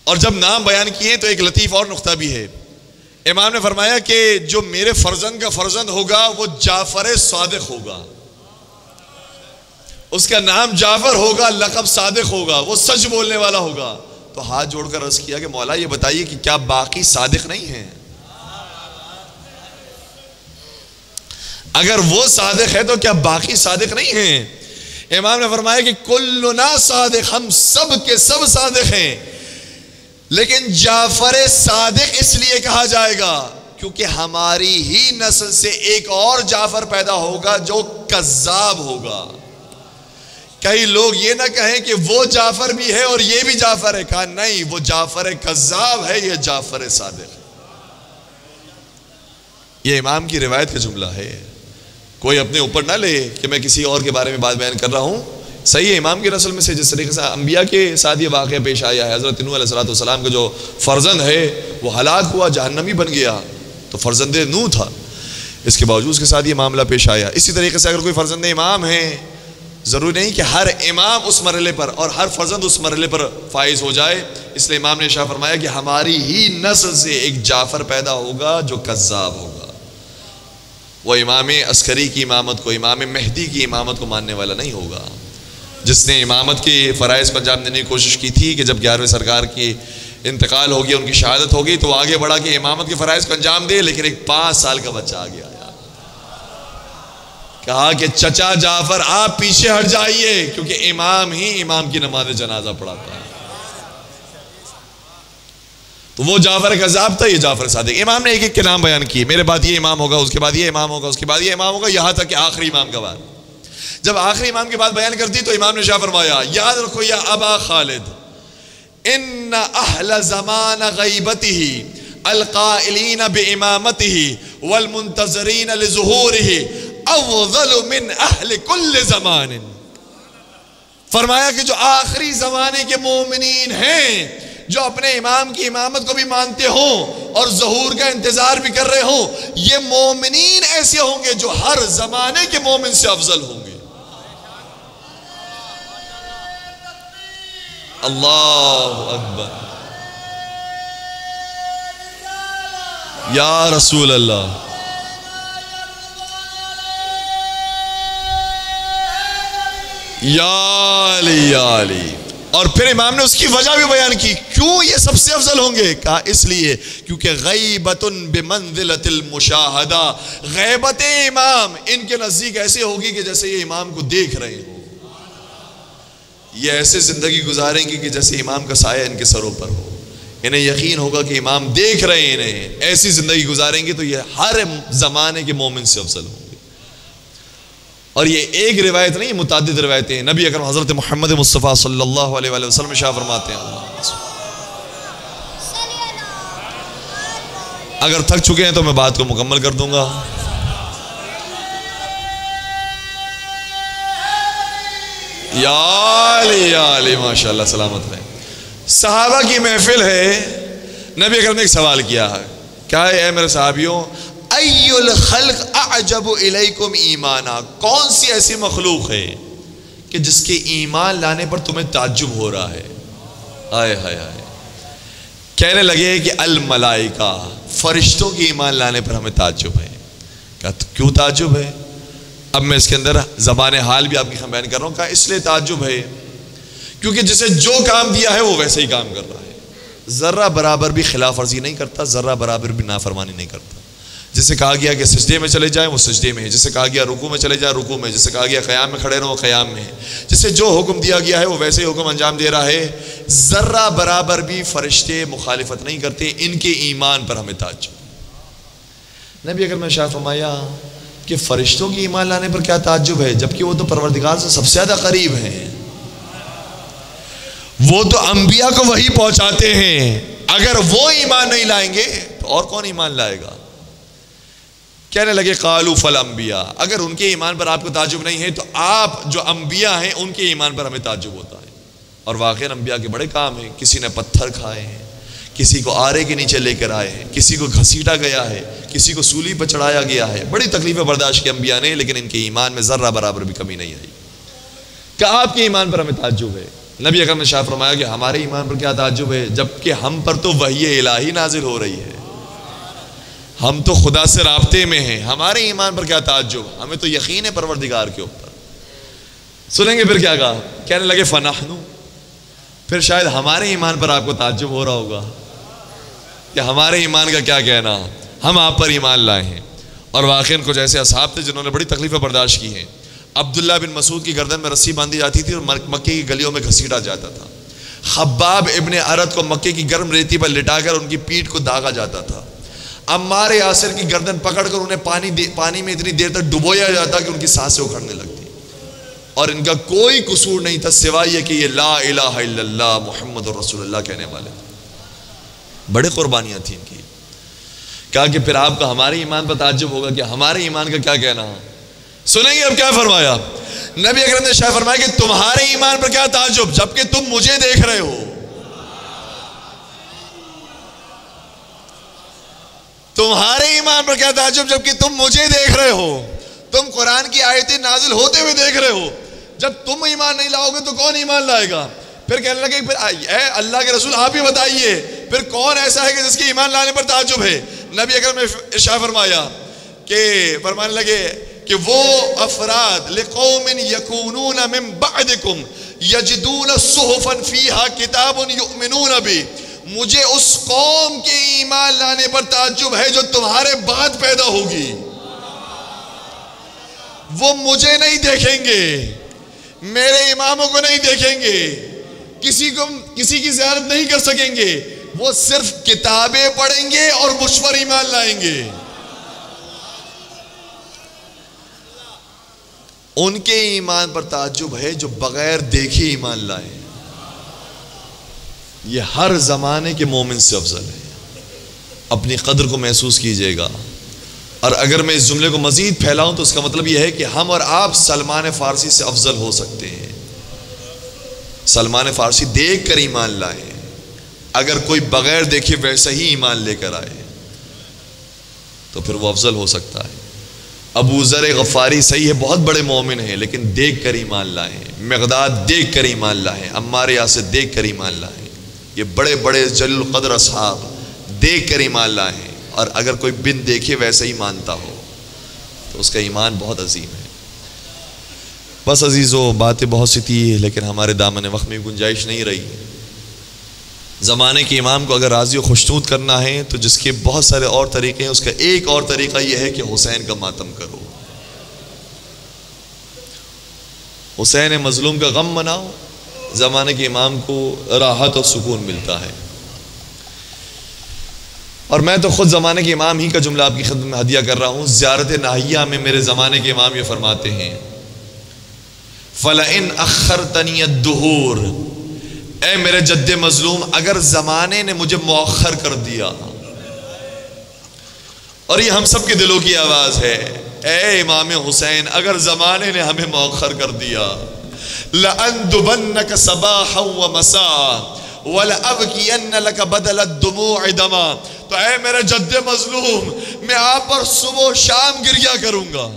اور جب نام بیان کیے تو ایک لطیف اور نقطہ بھی ہے۔ امام نے فرمایا کہ جو میرے فرزند کا فرزند ہوگا وہ جعفر صادق ہوگا، اس کا نام جعفر ہوگا، لقب صادق ہوگا، وہ سچ بولنے والا ہوگا۔ تو ہاتھ جوڑ کر عرض کیا کہ مولا یہ بتائیے کہ کیا باقی صادق نہیں ہیں؟ اگر وہ صادق ہے تو کیا باقی صادق نہیں ہیں؟ امام نے فرمایا کہ کلنا صادق، ہم سب کے سب صادق ہیں، لیکن جعفر صادق اس لیے کہا جائے گا کیونکہ ہماری ہی نسل سے ایک اور جعفر پیدا ہوگا جو کذاب ہوگا۔ کئی لوگ یہ نہ کہیں کہ وہ جعفر بھی ہے اور یہ بھی جعفر ہے، کہا نہیں، وہ جعفر کذاب ہے، یہ جعفر صادق ہے۔ یہ امام کی روایت کا جملہ ہے، کوئی اپنے اوپر نہ لے کہ میں کسی اور کے بارے میں بات بیان کر رہا ہوں۔ صحیح ہے، امام کی نسل میں سے جس طریقے سے انبیاء کے ساتھ یہ واقعہ پیش آیا ہے، حضرت نوح علیہ السلام کا جو فرزند ہے وہ ہلاک ہوا، جہنمی بن گیا، تو فرزند نوح تھا، اس کے باوجود اس کے ساتھ یہ معاملہ پیش آیا۔ اسی طریقے سے اگر کوئی فرزند امام ہے، ضروری نہیں کہ ہر امام اس مرحلے پر اور ہر فرزند اس مرحلے پر فائز ہو جائے، اس لیے امام نے ارشاد فرمایا کہ ہماری ہی نسل سے ایک جعفر پیدا ہوگا جو کذاب ہوگا۔ وہ امام عسکری کی امامت کو، امام مہدی کی امامت کو ماننے والا نہیں ہوگا، جس نے امامت کے فرائض کو انجام دینے کی کوشش کی تھی کہ جب 11ویں سرکار کی انتقال ہو گیا، ان کی شہادت ہو گئی، تو وہ آگے بڑھا کہ امامت کے فرائض کو انجام دے، لیکن ایک 5 سال کا بچہ آ گیا، کہا کہ چچا جعفر آپ پیچھے ہٹ جائیے، کیونکہ امام ہی امام کی نماز جنازہ پڑھاتا ہے۔ تو وہ جعفر کذاب تھا، یہ جعفر صادق۔ امام نے ایک ایک کے نام بیان کیے، میرے بعد یہ امام ہوگا، اس کے بعد یہ امام ہوگا، اس کے بعد یہ امام ہوگا، یہاں تک کہ آخری امام کا بعد جب آخری امام کی بات بیان کرتی تو امام نے شاہ فرمایا، یاد رکھو یا ابا خالد، ان اہل زمان غیبتہ القائلین بامامتہ والمنتظرین لظہورہ افضل من اہل کل زمان۔ فرمایا کہ جو آخری زمانے کے مومنین ہیں، جو اپنے امام کی امامت کو بھی مانتے ہوں اور ظہور کا انتظار بھی کر رہے ہوں، یہ مومنین ایسے ہوں گے جو ہر زمانے کے مومن سے افضل ہوں گے۔ اللہ اکبر، یا رسول اللہ۔ یا علی یا علی۔ اور پھر امام نے اس کی وجہ بھی بیان کی، کیوں یہ سب سے افضل ہوں گے؟ کہا اس لیے کیونکہ غیبت بمنزلۃ المشاہدہ، غیبت امام ان کے نزدیک ایسے ہوگی کہ جیسے یہ امام کو دیکھ رہے ہوں، یہ ایسے زندگی گزاریں گے کہ جیسے امام کا سایہ ان کے سروں پر ہو، انہیں یقین ہوگا کہ امام دیکھ رہے ہیں، انہیں ایسی زندگی گزاریں گے تو یہ ہر زمانے کے مومن سے افضل ہوں گے۔ اور یہ ایک روایت نہیں، متعدد روایتیں ہیں۔ نبی اکرم حضرت محمد مصطفیٰ صلی اللہ علیہ وآلہ وسلم شاہ فرماتے ہیں، اگر تھک چکے ہیں تو میں بات کو مکمل کر دوں گا۔ یا علی ماشاءاللہ، سلامت رہے۔ صحابہ کی محفل ہے، نبی اکرم نے ایک سوال کیا ہے، کیا ہے اے میرے صحابیوں، ای الخلق اعجب الیکم ایمانا، کون سی ایسی مخلوق ہے کہ جس کے ایمان لانے پر تمہیں تعجب ہو رہا ہے؟ آئے ہائے ہائے، کہنے لگے کہ الملائکہ، فرشتوں کی ایمان لانے پر ہمیں تعجب ہے۔ کہا کیوں تعجب ہے؟ اب میں اس کے اندر زبان حال بھی آپ کی بیان کر رہا ہوں۔ کہا اس لیے تعجب ہے کیونکہ جسے جو کام دیا ہے وہ ویسے ہی کام کر رہا ہے، ذرہ برابر بھی خلاف ورزی نہیں کرتا، ذرہ برابر بھی نافرمانی نہیں کرتا۔ جسے کہا گیا کہ سجدے میں چلے جائیں وہ سجدے میں ہے، جسے کہا گیا رکوع میں چلے جائیں رکوع میں، جسے کہا گیا قیام میں کھڑے رہو قیام میں ہے، جسے جو حکم دیا گیا ہے وہ ویسے ہی حکم انجام دے رہا ہے، ذرہ برابر بھی فرشتے مخالفت نہیں کرتے، ان کے ایمان پر ہمیں تعجب۔ نبی اکرم نے شاہ فرمایا کہ فرشتوں کی ایمان لانے پر کیا تعجب ہے، جبکہ وہ تو پروردگار سے سب سے زیادہ قریب ہیں، وہ تو انبیاء کو وحی پہنچاتے ہیں، اگر وہ ایمان نہیں لائیں گے تو اور کون ایمان لائے گا؟ کہنے لگے قالوا فالانبیاء، اگر ان کے ایمان پر آپ کو تعجب نہیں ہے تو آپ جو انبیاء ہیں ان کے ایمان پر ہمیں تعجب ہوتا ہے۔ اور واقعی انبیاء کے بڑے کام ہیں، کسی نے پتھر کھائے ہیں، کسی کو آرے کے نیچے لے کر آئے ہیں، کسی کو گھسیٹا گیا ہے، کسی کو سولی پر چڑھایا گیا ہے، بڑی تکلیفیں برداشت کی انبیاء نے، لیکن ان کے ایمان میں ذرہ برابر بھی کمی نہیں آئی۔ کہ آپ کے ایمان پر ہمیں تعجب ہے۔ نبی اکرم نے شاہ فرمایا کہ ہمارے ایمان پر کیا تعجب ہے، جبکہ ہم پر تو وحی الہی نازل ہو رہی ہے، ہم تو خدا سے رابطے میں ہیں، ہمارے ایمان پر کیا تعجب، ہمیں تو یقین ہے پروردگار کے اوپر۔ سنیں گے پھر کیا کہا، کہنے لگے فنحنو، پھر شاید ہمارے ایمان پر آپ کو تعجب ہو رہا ہوگا کہ ہمارے ایمان کا کیا کہنا، ہم آپ پر ایمان لائے ہیں۔ اور واقعاً کچھ ایسے اصحاب تھے جنہوں نے بڑی تکلیفیں برداشت کی ہیں۔ عبداللہ بن مسعود کی گردن میں رسی باندھی جاتی تھی اور مکے کی گلیوں میں گھسیٹا جاتا تھا۔ خباب ابن ارد کو مکے کی گرم ریتی پر لٹا کر ان کی پیٹھ کو داغا جاتا تھا۔ عمار یاسر کی گردن پکڑ کر انہیں پانی میں اتنی دیر تک ڈبویا جاتا کہ ان کی سانسیں اکھڑنے لگتی، اور ان کا کوئی قصور نہیں تھا سوائے یہ کہ یہ لا الہ الا اللہ محمد رسول اللہ کہنے والے تھے۔ بڑے قربانیاں تھیں ان کی۔ کہا کہ پھر آپ کا ہمارے ایمان پر تعجب ہوگا کہ ہمارے ایمان کا کیا کہنا ہے۔ سنیں گے اب کیا فرمایا نبی اکرم نے شاہ فرمایا کہ تمہارے ایمان پر کیا تعجب جبکہ تم مجھے دیکھ رہے ہو، تمہارے ایمان پر کیا تعجب جبکہ تم مجھے دیکھ رہے ہو، تم قرآن کی آیتیں نازل ہوتے ہوئے دیکھ رہے ہو، جب تم ایمان نہیں لاؤ گے تو کون ایمان لائے گا؟ پھر کہنے لگے پھر اے اللہ کے رسول آپ ہی بتائیے پھر کون ایسا ہے کہ جس کے ایمان لانے پر تعجب ہے؟ نبی اکرم نے ارشاد فرمایا کہ فرمانے لگے کہ وہ افراد لقوم یکونون من بعدکم یجدون صحفا فیہا کتاب یؤمنون بی، مجھے اس قوم کے ایمان لانے پر تعجب ہے جو تمہارے بعد پیدا ہوگی. وہ مجھے نہیں دیکھیں گے، میرے اماموں کو نہیں دیکھیں گے، کسی کی زیارت نہیں کر سکیں گے، وہ صرف کتابیں پڑھیں گے اور مجھ پر ایمان لائیں گے. ان کے ایمان پر تعجب ہے جو بغیر دیکھے ایمان لائیں. یہ ہر زمانے کے مومن سے افضل ہے. اپنی قدر کو محسوس کیجئے گا. اور اگر میں اس جملے کو مزید پھیلاؤں تو اس کا مطلب یہ ہے کہ ہم اور آپ سلمان فارسی سے افضل ہو سکتے ہیں. سلمان فارسی دیکھ کر ایمان لائیں. اگر کوئی بغیر دیکھے ویسا ہی ایمان لے کر آئے تو پھر وہ افضل ہو سکتا ہے. ابو ذر غفاری صحیح ہے بہت بڑے مومن ہیں، لیکن دیکھ کر ایمان لائیں. مقداد دیکھ کر ایمان لائیں. عمار یاسر دیکھ کر ایمان لائیں. یہ بڑے بڑے جلیل القدر اصحاب دیکھ کر ایمان لائیں. اور اگر کوئی بن دیکھے ویسا ہی مانتا ہو تو اس کا ایمان بہت عظیم ہے. بس عزیزو، باتیں بہت سی تھی لیکن ہمارے دامن وقت میں گنجائش نہیں رہی. زمانے کے امام کو اگر راضی و خوشنود کرنا ہے تو جس کے بہت سارے اور طریقے ہیں، اس کا ایک اور طریقہ یہ ہے کہ حسین کا ماتم کرو، حسین مظلوم کا غم مناؤ. زمانے کے امام کو راحت اور سکون ملتا ہے. اور میں تو خود زمانے کے امام ہی کا جملہ آپ کی خدمت میں ہدیہ کر رہا ہوں. زیارت ناہیہ میں میرے زمانے کے امام یہ فرماتے ہیں فَلَئِنْ أَخَّرْتَنِيَ الدُّهُورِ، اے میرے جد مظلوم اگر زمانے نے مجھے مؤخر کر دیا. اور یہ ہم سب کے دلوں کی آواز ہے، اے امام حسین اگر زمانے نے ہمیں مؤخر کر دیا لَأَنْدُبَنَّكَ صَبَاحًا وَمَسَاءً وَلَأَبْكِيَنَّ لَكَ بَدَلَ الدُّمُوعِ دَمًا، تو اے میرے جد مظلوم میں آپ پر صبح و شام گریہ کروں گا،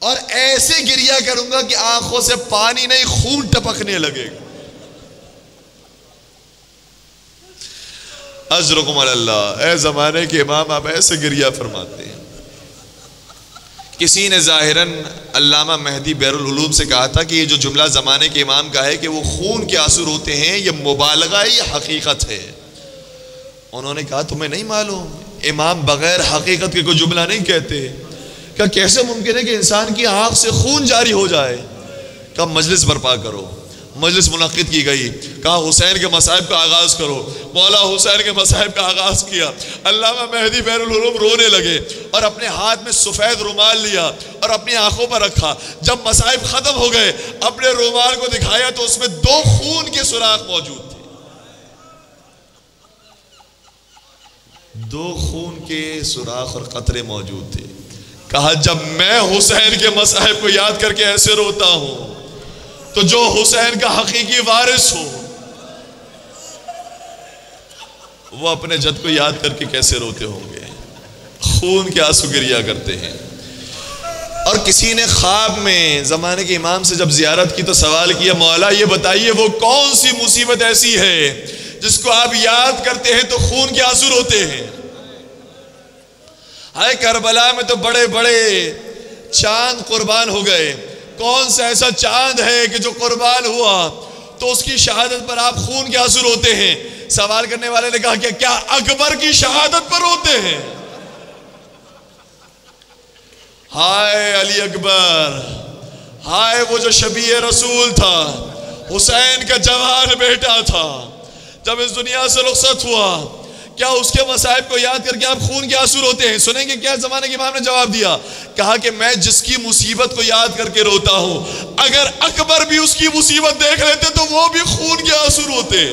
اور ایسے گریہ کروں گا کہ آنکھوں سے پانی نہیں خون ٹپکنے لگے گا. اجرکم علی اللہ. اے زمانے کے امام آپ ایسے گریہ فرماتے ہیں. کسی نے ظاہراً علامہ مہدی بحر العلوم سے کہا تھا کہ یہ جو جملہ زمانے کے امام کا ہے کہ وہ خون کے آنسو روتے ہیں، یہ مبالغہ ہے یہ حقیقت ہے. انہوں نے کہا تمہیں نہیں معلوم امام بغیر حقیقت کے کوئی جملہ نہیں کہتے. کہ کیسے ممکن ہے کہ انسان کی آنکھ سے خون جاری ہو جائے؟ کہا مجلس برپا کرو. مجلس منعقد کی گئی. کہا حسین کے مصائب کا آغاز کرو. مولا حسین کے مصائب کا آغاز کیا. علامہ مہدی بحر العلوم رونے لگے اور اپنے ہاتھ میں سفید رومال لیا اور اپنی آنکھوں پر رکھا. جب مصائب ختم ہو گئے اپنے رومال کو دکھایا تو اس میں 2 خون کے سوراخ موجود تھے. 2 خون کے سوراخ اور قطرے موجود تھے. کہا جب میں حسین کے مصائب کو یاد کر کے ایسے روتا ہوں تو جو حسین کا حقیقی وارث ہو وہ اپنے جد کو یاد کر کے کیسے روتے ہوں گے؟ خون کے آنسو گریہ کرتے ہیں. اور کسی نے خواب میں زمانے کے امام سے جب زیارت کی تو سوال کیا مولا یہ بتائیے وہ کون سی مصیبت ایسی ہے جس کو آپ یاد کرتے ہیں تو خون کے آنسو روتے ہیں؟ ہائے کربلا میں تو بڑے بڑے چاند قربان ہو گئے، کون سا ایسا چاند ہے کہ جو قربان ہوا تو اس کی شہادت پر آپ خون کے آنسو روتے ہیں؟ سوال کرنے والے نے کہا کہ کیا اکبر کی شہادت پر روتے ہیں؟ ہائے علی اکبر، ہائے وہ جو شبیہ رسول تھا، حسین کا جوان بیٹا تھا، جب اس دنیا سے رخصت ہوا کیا اس کے مصائب کو یاد کر کے آپ خون کے آنسو روتے ہیں؟ سنیں گے کیا زمانے کے امام نے جواب دیا. کہا کہ میں جس کی مصیبت کو یاد کر کے روتا ہوں اگر اکبر بھی اس کی مصیبت دیکھ لیتے تو وہ بھی خون کے آنسو روتے.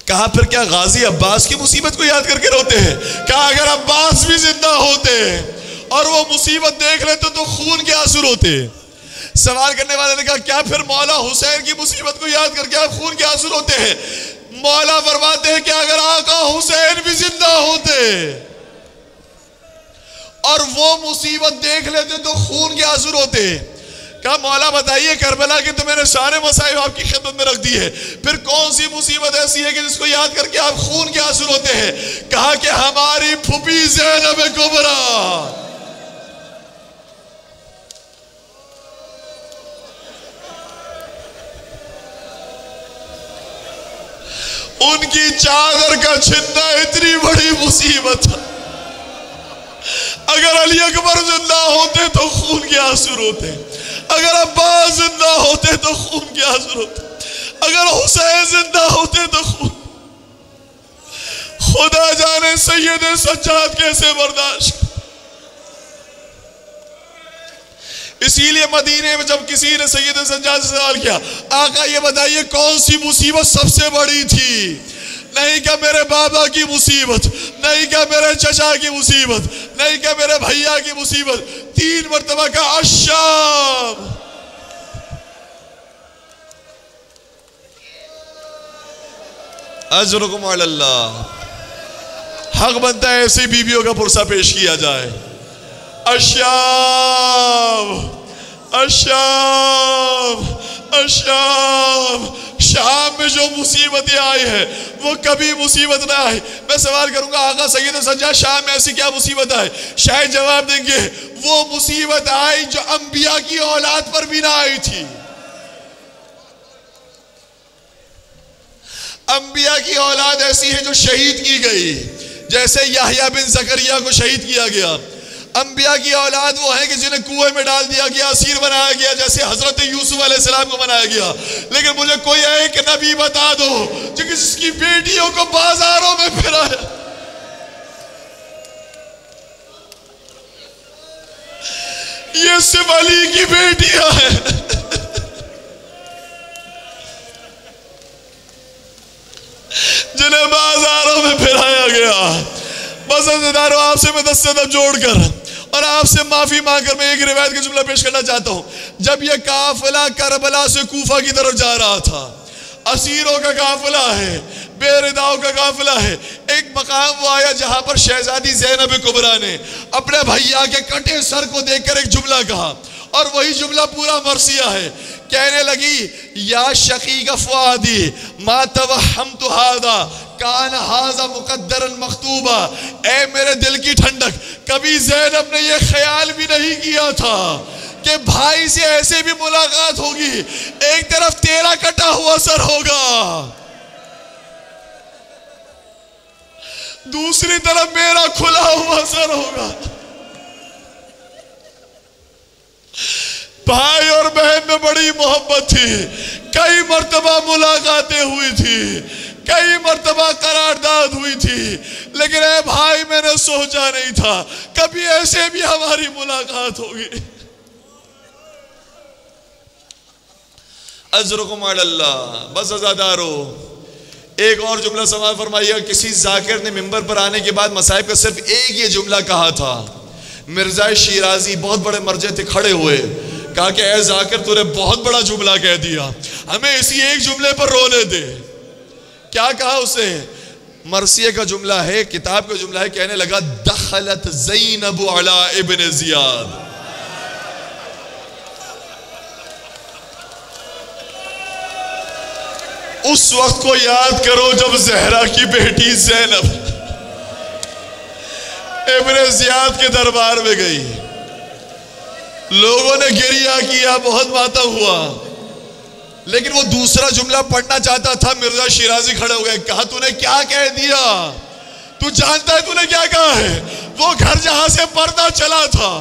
کہا پھر کیا غازی عباس کی مصیبت کو یاد کر کے روتے ہیں؟ کہا اگر عباس بھی زندہ ہوتے اور وہ مصیبت دیکھ لیتے تو خون کے آنسو روتے. سوال کرنے والے نے کہا کیا پھر مولا حسین کی مصیبت کو یاد کر کے آپ خون کے آنسو روتے ہیں؟ مولا فرماتے ہیں کہ اگر آقا حسین بھی زندہ ہوتے اور وہ مصیبت دیکھ لیتے تو خون کے آنسو روتے. کہا مولا بتائیے کربلا کے تو میں نے سارے مصائب آپ کی خدمت میں رکھ دی ہے، پھر کون سی مصیبت ایسی ہے کہ جس کو یاد کر کے آپ خون کے آنسو روتے ہیں؟ کہا کہ ہماری پھوپھی زینب کبریٰ، ان کی چادر کا چھننا اتنی بڑی مصیبت ہے، اگر علی اکبر زندہ ہوتے تو خون کے آنسو روتے، اگر عباس زندہ ہوتے تو خون کے آنسو روتے، اگر حسین زندہ ہوتے تو خون، خدا جانے سید سجاد کیسے برداشت۔ اسی لیے مدینے میں جب کسی نے سید سجاد سے سوال کیا آقا یہ بتائیے کون سی مصیبت سب سے بڑی تھی؟ نہیں کہ میرے بابا کی مصیبت، نہیں کہ میرے چچا کی مصیبت، نہیں کہ میرے بھائیا کی مصیبت، 3 مرتبہ کا الشام۔ اجرکم علی اللہ۔ حق بنتا ہے ایسی بیویوں کا پرسہ پیش کیا جائے۔ الشام، الشام، الشام۔ شام میں جو مصیبتیں آئی ہیں وہ کبھی مصیبت نہ آئی۔ میں سوال کروں گا آقا سید سجاد شام میں ایسی کیا مصیبت آئی؟ شاید جواب دیں گے وہ مصیبت آئی جو انبیاء کی اولاد پر بھی نہ آئی تھی۔ انبیاء کی اولاد ایسی ہے جو شہید کی گئی، جیسے یحییٰ بن زکریا کو شہید کیا گیا۔ انبیاء کی اولاد وہ ہیں کہ جنہیں کنویں میں ڈال دیا گیا، اسیر بنایا گیا، جیسے حضرت یوسف علیہ السلام کو بنایا گیا۔ لیکن مجھے کوئی ایک نبی بتا دو جو جس کی بیٹیوں کو بازاروں میں پھرایا۔ یہ صرف علی کی بیٹیاں ہیں۔ جنہیں بازاروں میں پھرایا گیا۔ بس عزیزانو آپ سے میں دستِ جوڑ کر اور آپ سے معافی مانگ کر میں ایک روایت کا جملہ پیش کرنا چاہتا ہوں۔ جب یہ قافلہ کربلا سے کوفہ کی طرف جا رہا تھا، اسیروں کا قافلہ ہے، بے رداؤں کا قافلہ ہے، ایک مقام وہ آیا جہاں پر شہزادی زینب کبریٰ نے اپنے بھیا کے کٹے سر کو دیکھ کر ایک جملہ کہا، اور وہی جملہ پورا مرثیہ ہے۔ کہنے لگی یا شقیق فؤادی ما توہمت ھذا کان ھذا مقدرا مکتوبا۔ اے میرے دل کی ٹھنڈک، کبھی زینب نے یہ خیال بھی نہیں کیا تھا کہ بھائی سے ایسے بھی ملاقات ہوگی، ایک طرف تیرا کٹا ہوا سر ہوگا، دوسری طرف میرا کھلا ہوا سر ہوگا۔ بھائی اور بہن میں بڑی محبت تھی، کئی مرتبہ ملاقاتیں ہوئی تھی، کئی مرتبہ قرارداد ہوئی تھی، لیکن اے بھائی میں نے سوچا نہیں تھا کبھی ایسے بھی ہماری ملاقات ہوگی۔ اجرکم علی اللہ۔ بس عزادارو ایک اور جملہ سماعت فرمائیے گا۔ کسی ذاکر نے منبر پر آنے کے بعد مصائب کا صرف ایک یہ جملہ کہا تھا۔ مرزا شیرازی بہت بڑے مرجع تھے، کھڑے ہوئے، کہا کہ اے ذاکر تو نے بہت بڑا جملہ کہہ دیا، ہمیں اسی ایک جملے پر رونے دے۔ کیا کہا اسے؟ مرثیہ کا جملہ ہے، کتاب کا جملہ ہے، کہنے لگا دخلت زینب علی ابن زیاد۔ اس وقت کو یاد کرو جب زہرا کی بیٹی زینب ابن زیاد کے دربار میں گئی، لوگوں نے گریہ کیا، بہت ماتم ہوا، لیکن وہ دوسرا جملہ پڑھنا چاہتا تھا۔ مرزا شیرازی کھڑے ہو گئے، کہا تو نے کیا کہہ دیا؟ تو جانتا ہے تو نے کیا کہا ہے؟ وہ گھر جہاں سے پردہ چلا تھا،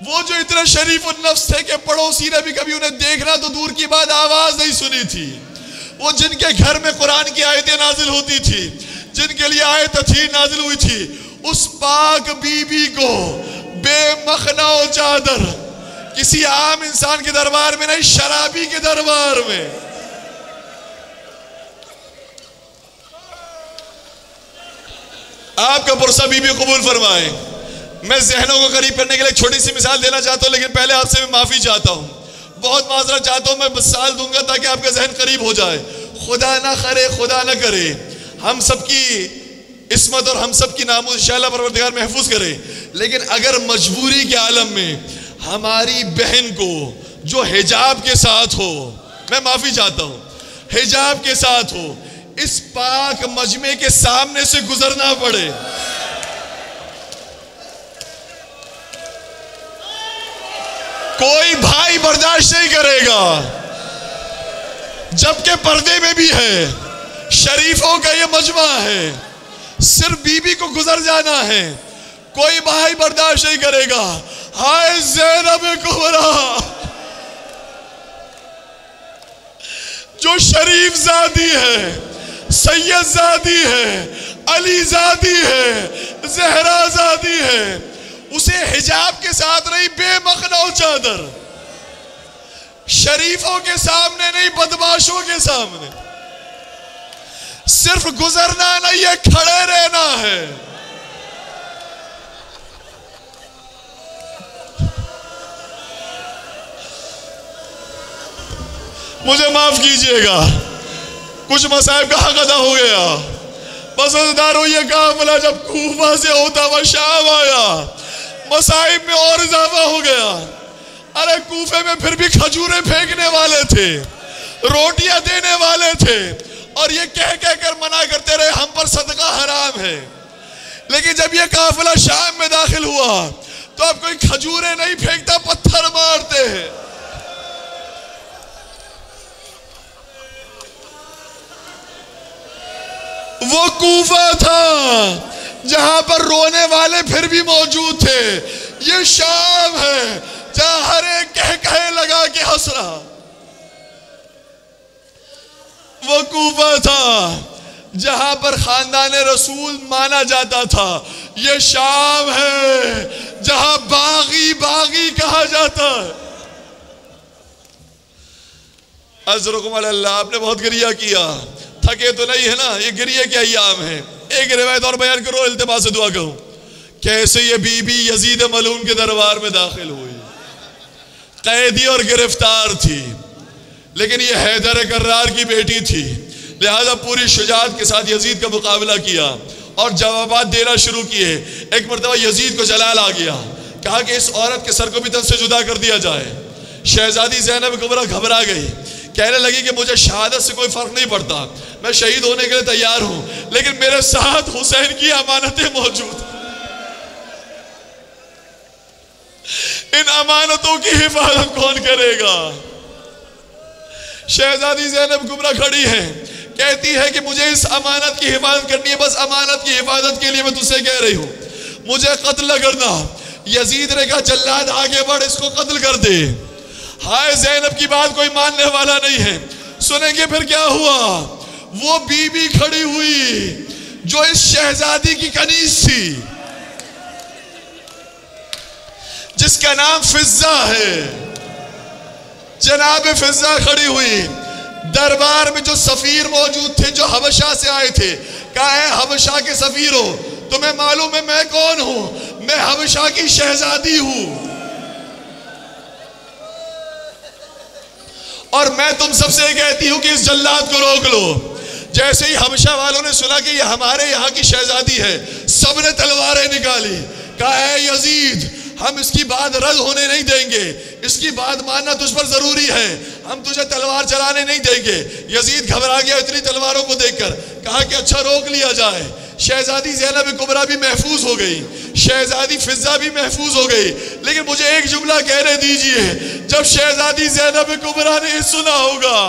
وہ جو اتنے شریف النفس تھے کہ پڑوسی نے بھی کبھی انہیں دیکھنا تو دور کی بات آواز نہیں سنی تھی، وہ جن کے گھر میں قرآن کی آیتیں نازل ہوتی تھی، جن کے لیے آیت تھی نازل ہوئی تھی، اس پاک بی بی کو بے مخنہ و چادر کسی عام انسان کے دربار میں نہیں، شرابی کے دربار میں آپ کا پرسہ بی بی قبول فرمائیں۔ میں ذہنوں کو قریب کرنے کے لیے ایک چھوٹی سی مثال دینا چاہتا ہوں، لیکن پہلے آپ سے میں معافی چاہتا ہوں، بہت معذرت چاہتا ہوں، میں مثال دوں گا تاکہ آپ کا ذہن قریب ہو جائے۔ خدا نہ کرے، خدا نہ کرے ہم سب کی عصمت اور ہم سب کی ناموس انشاءاللہ پروردگار محفوظ کرے، لیکن اگر مجبوری کے عالم میں ہماری بہن کو جو حجاب کے ساتھ ہو، میں معافی چاہتا ہوں، حجاب کے ساتھ ہو، اس پاک مجمع کے سامنے سے گزرنا پڑے. کوئی بھائی برداشت نہیں کرے گا، جبکہ پردے میں بھی ہے، شریفوں کا یہ مجمع ہے، صرف بی بی کو گزر جانا ہے. کوئی بھائی برداشت نہیں کرے گا. ہائے زینب کبریٰ جو شریف زادی ہے، سید زادی ہے، علی زادی ہے، زہرا زادی ہے، اسے حجاب کے ساتھ نہیں، بے مخنہ چادر، شریفوں کے سامنے نہیں، بدماشوں کے سامنے. صرف گزرنا نہیں ہے، کھڑے رہنا ہے. مجھے معاف کیجئے گا، کچھ مصائب کا حق ادا ہو گیا. بس ازدارو یہ قافلہ جب کوفہ سے ہوتا ہوا شام آیا، مصائب میں اور اضافہ ہو گیا. ارے کوفے میں پھر بھی کھجوریں پھینکنے والے تھے، روٹیاں دینے والے تھے، اور یہ کہہ کر منع کرتے رہے ہم پر صدقہ حرام ہے. لیکن جب یہ قافلہ شام میں داخل ہوا تو اب کوئی کھجوریں نہیں پھینکتا، پتھر مارتے ہیں. وہ کوفہ تھا جہاں پر رونے والے پھر بھی موجود تھے. یہ شام ہے جہاں ہر ایک کہے لگا کے ہنس رہا. وہ کوفہ تھا جہاں پر خاندان رسول مانا جاتا تھا. یہ شام ہے جہاں باغی باغی کہا جاتا ہے. عزرکم اللہ، آپ نے بہت گریہ کیا، تھکے تو نہیں ہے نا؟ یہ گریہ کے ایام ہیں. ایک روایت اور بیان کرو، التماس دعا کروں. کیسے یہ بی بی یزید ملعون کے دربار میں داخل ہوئی، قیدی اور گرفتار تھی، لیکن یہ حیدر کرار کی بیٹی تھی، لہذا پوری شجاعت کے ساتھ یزید کا مقابلہ کیا اور جوابات دینا شروع کیے. ایک مرتبہ یزید کو جلال آ گیا، کہا کہ اس عورت کے سر کو بھی تن سے جدا کر دیا جائے. شہزادی زینب کبریٰ گھبرا گئی، کہنے لگی کہ مجھے شہادت سے کوئی فرق نہیں پڑتا، میں شہید ہونے کے لیے تیار ہوں، لیکن میرے ساتھ حسین کی امانتیں موجود ہیں. ان امانتوں کی حفاظت کون کرے گا؟ شہزادی زینب کبریٰ کھڑی ہے، کہتی ہے کہ مجھے اس امانت کی حفاظت کرنی ہے، بس امانت کی حفاظت کے لیے میں تجھ سے کہہ رہی ہوں، مجھے قتل نہ کرنا. یزید نے کہا جلاد آگے بڑھ، اس کو قتل کر دے. ہائے زینب کی بات کوئی ماننے والا نہیں ہے. سنیں گے پھر کیا ہوا. وہ بی بی کھڑی ہوئی جو اس شہزادی کی کنیز تھی، جس کا نام فضہ ہے. جناب فضہ کھڑی ہوئی، دربار میں جو سفیر موجود تھے جو حبشہ سے آئے تھے، کہا ہے حبشہ کے سفیر ہو، تمہیں معلوم ہے میں کون ہوں؟ میں حبشہ کی شہزادی ہوں، اور میں تم سب سے کہتی ہوں کہ اس جلاد کو روک لو. جیسے ہی حبشہ والوں نے سنا کہ یہ ہمارے یہاں کی شہزادی ہے، سب نے تلواریں نکالی. کہا ہے یزید ہم اس کی بات رد ہونے نہیں دیں گے، اس کی بات ماننا تجھ پر ضروری ہے، ہم تجھے تلوار چلانے نہیں دیں گے. یزید گھبرا گیا اتنی تلواروں کو دیکھ کر، کہا کہ اچھا روک لیا جائے. شہزادی زینب کبریٰ بھی محفوظ ہو گئی، شہزادی فضہ بھی محفوظ ہو گئی. لیکن مجھے ایک جملہ کہنے دیجئے، جب شہزادی زینب کبریٰ نے سنا ہوگا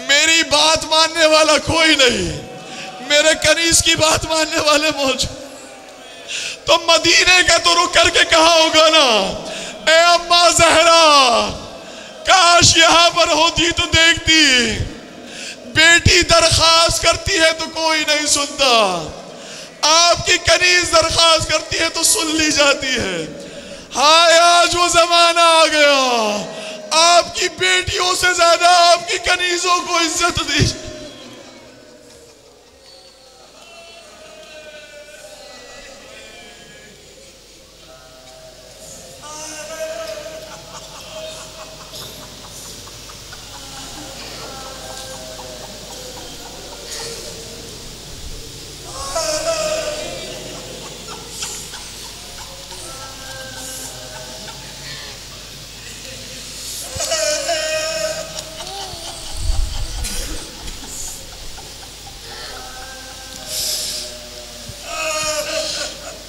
میری بات ماننے والا کوئی نہیں، میرے کنیز کی بات ماننے والے موجود، تو مدینے کا تو رک کر کے کہا ہوگا نا، اے اماں زہرا کاش یہاں پر ہوتی تو دیکھتی، بیٹی درخواست کرتی ہے تو کوئی نہیں سنتا، آپ کی کنیز درخواست کرتی ہے تو سن لی جاتی ہے. ہائے آج وہ زمانہ آ گیا، آپ کی بیٹیوں سے زیادہ آپ کی کنیزوں کو عزت دیجیے.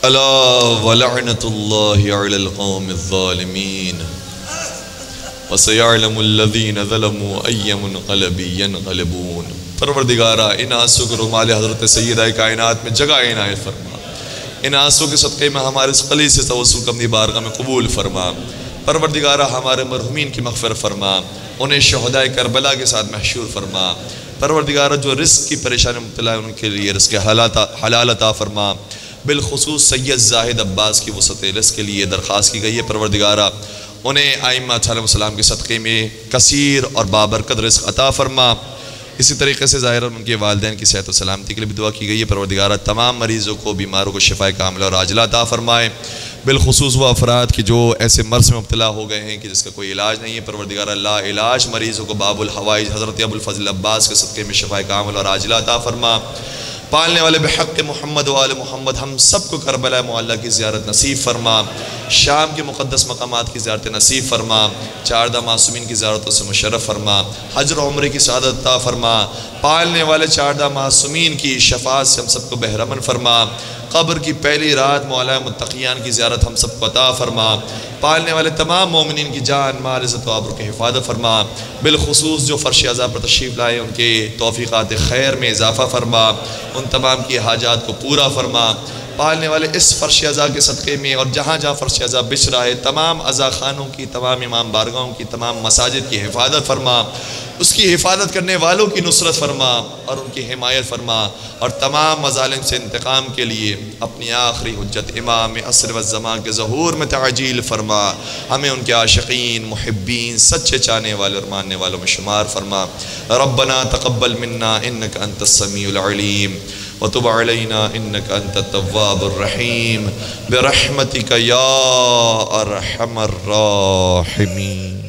الا ولعنت اللہ علی القوم الظالمین وسیعلم الذین ظلموا ای منقلب ینقلبون۔ پروردگارہ ان آنسوں کو رومال حضرت سیدہ کائنات میں جگہ عنایت فرما، ان آنسوں کے صدقے میں ہمارے اس قلی سے توسل کو اپنی بارگاہ میں قبول فرما۔ پروردگارہ ہمارے مرحومین کی مغفرت فرما، انہیں شہداء کربلا کے ساتھ محشور فرما۔ پروردگارہ جو رزق کی پریشانی مبتلا ہے ان کے لیے رزق حلال عطا فرما۔ بالخصوص سید زاہد عباس کی وسعت رزق کے لیے درخواست کی گئی ہے، پروردگارہ انہیں ائمہ علیہ السلام کے صدقے میں کثیر اور بابرکت رزق عطا فرما۔ اسی طریقے سے ظاہر ان کے والدین کی صحت و سلامتی کے لیے بھی دعا کی گئی ہے، پروردگارہ تمام مریضوں کو بیماروں کو شفاء کاملہ اور عاجلہ عطا فرمائے۔ بالخصوص وہ افراد کی جو ایسے مرض میں مبتلا ہو گئے ہیں کہ جس کا کوئی علاج نہیں ہے، پروردگارہ لا علاج مریضوں کو باب الحوائج حضرت ابو الفضل عباس کے صدقے میں شفاء کاملہ اور عاجلہ عطا فرما۔ پالنے والے بحق محمد و آل محمد ہم سب کو کربلا معلیٰ کی زیارت نصیب فرما، شام کے مقدس مقامات کی زیارت نصیب فرما، چاردہ معصومین کی زیارتوں سے مشرف فرما، حج و عمرے کی سعادت عطا فرما، پالنے والے چاردہ معصومین کی شفاعت سے ہم سب کو بہرمن فرما، قبر کی پہلی رات مولا متقیان کی زیارت ہم سب کو عطا فرما، پالنے والے تمام مومنین کی جان مال عزت و آبرو کی حفاظت فرما۔ بالخصوص جو فرش عذاب پر تشریف لائے ان کے توفیقات خیر میں اضافہ فرما، ان تمام کی حاجات کو پورا فرما۔ پالنے والے اس فرش عزا کے صدقے میں اور جہاں جہاں فرش عزا بچھ رہا ہے تمام عزا خانوں کی، تمام امام بارگاہوں کی، تمام مساجد کی حفاظت فرما، اس کی حفاظت کرنے والوں کی نصرت فرما اور ان کی حمایت فرما، اور تمام مظالم سے انتقام کے لیے اپنی آخری حجت امام عصر و زمان کے ظہور میں تعجیل فرما، ہمیں ان کے عاشقین محبین سچے چاہنے والے اور ماننے والوں میں شمار فرما۔ ربنا تقبل منا انک انت السمیع العلیم وتب علینا انک انت التواب الرحیم برحمتک یا ارحم الراحمین۔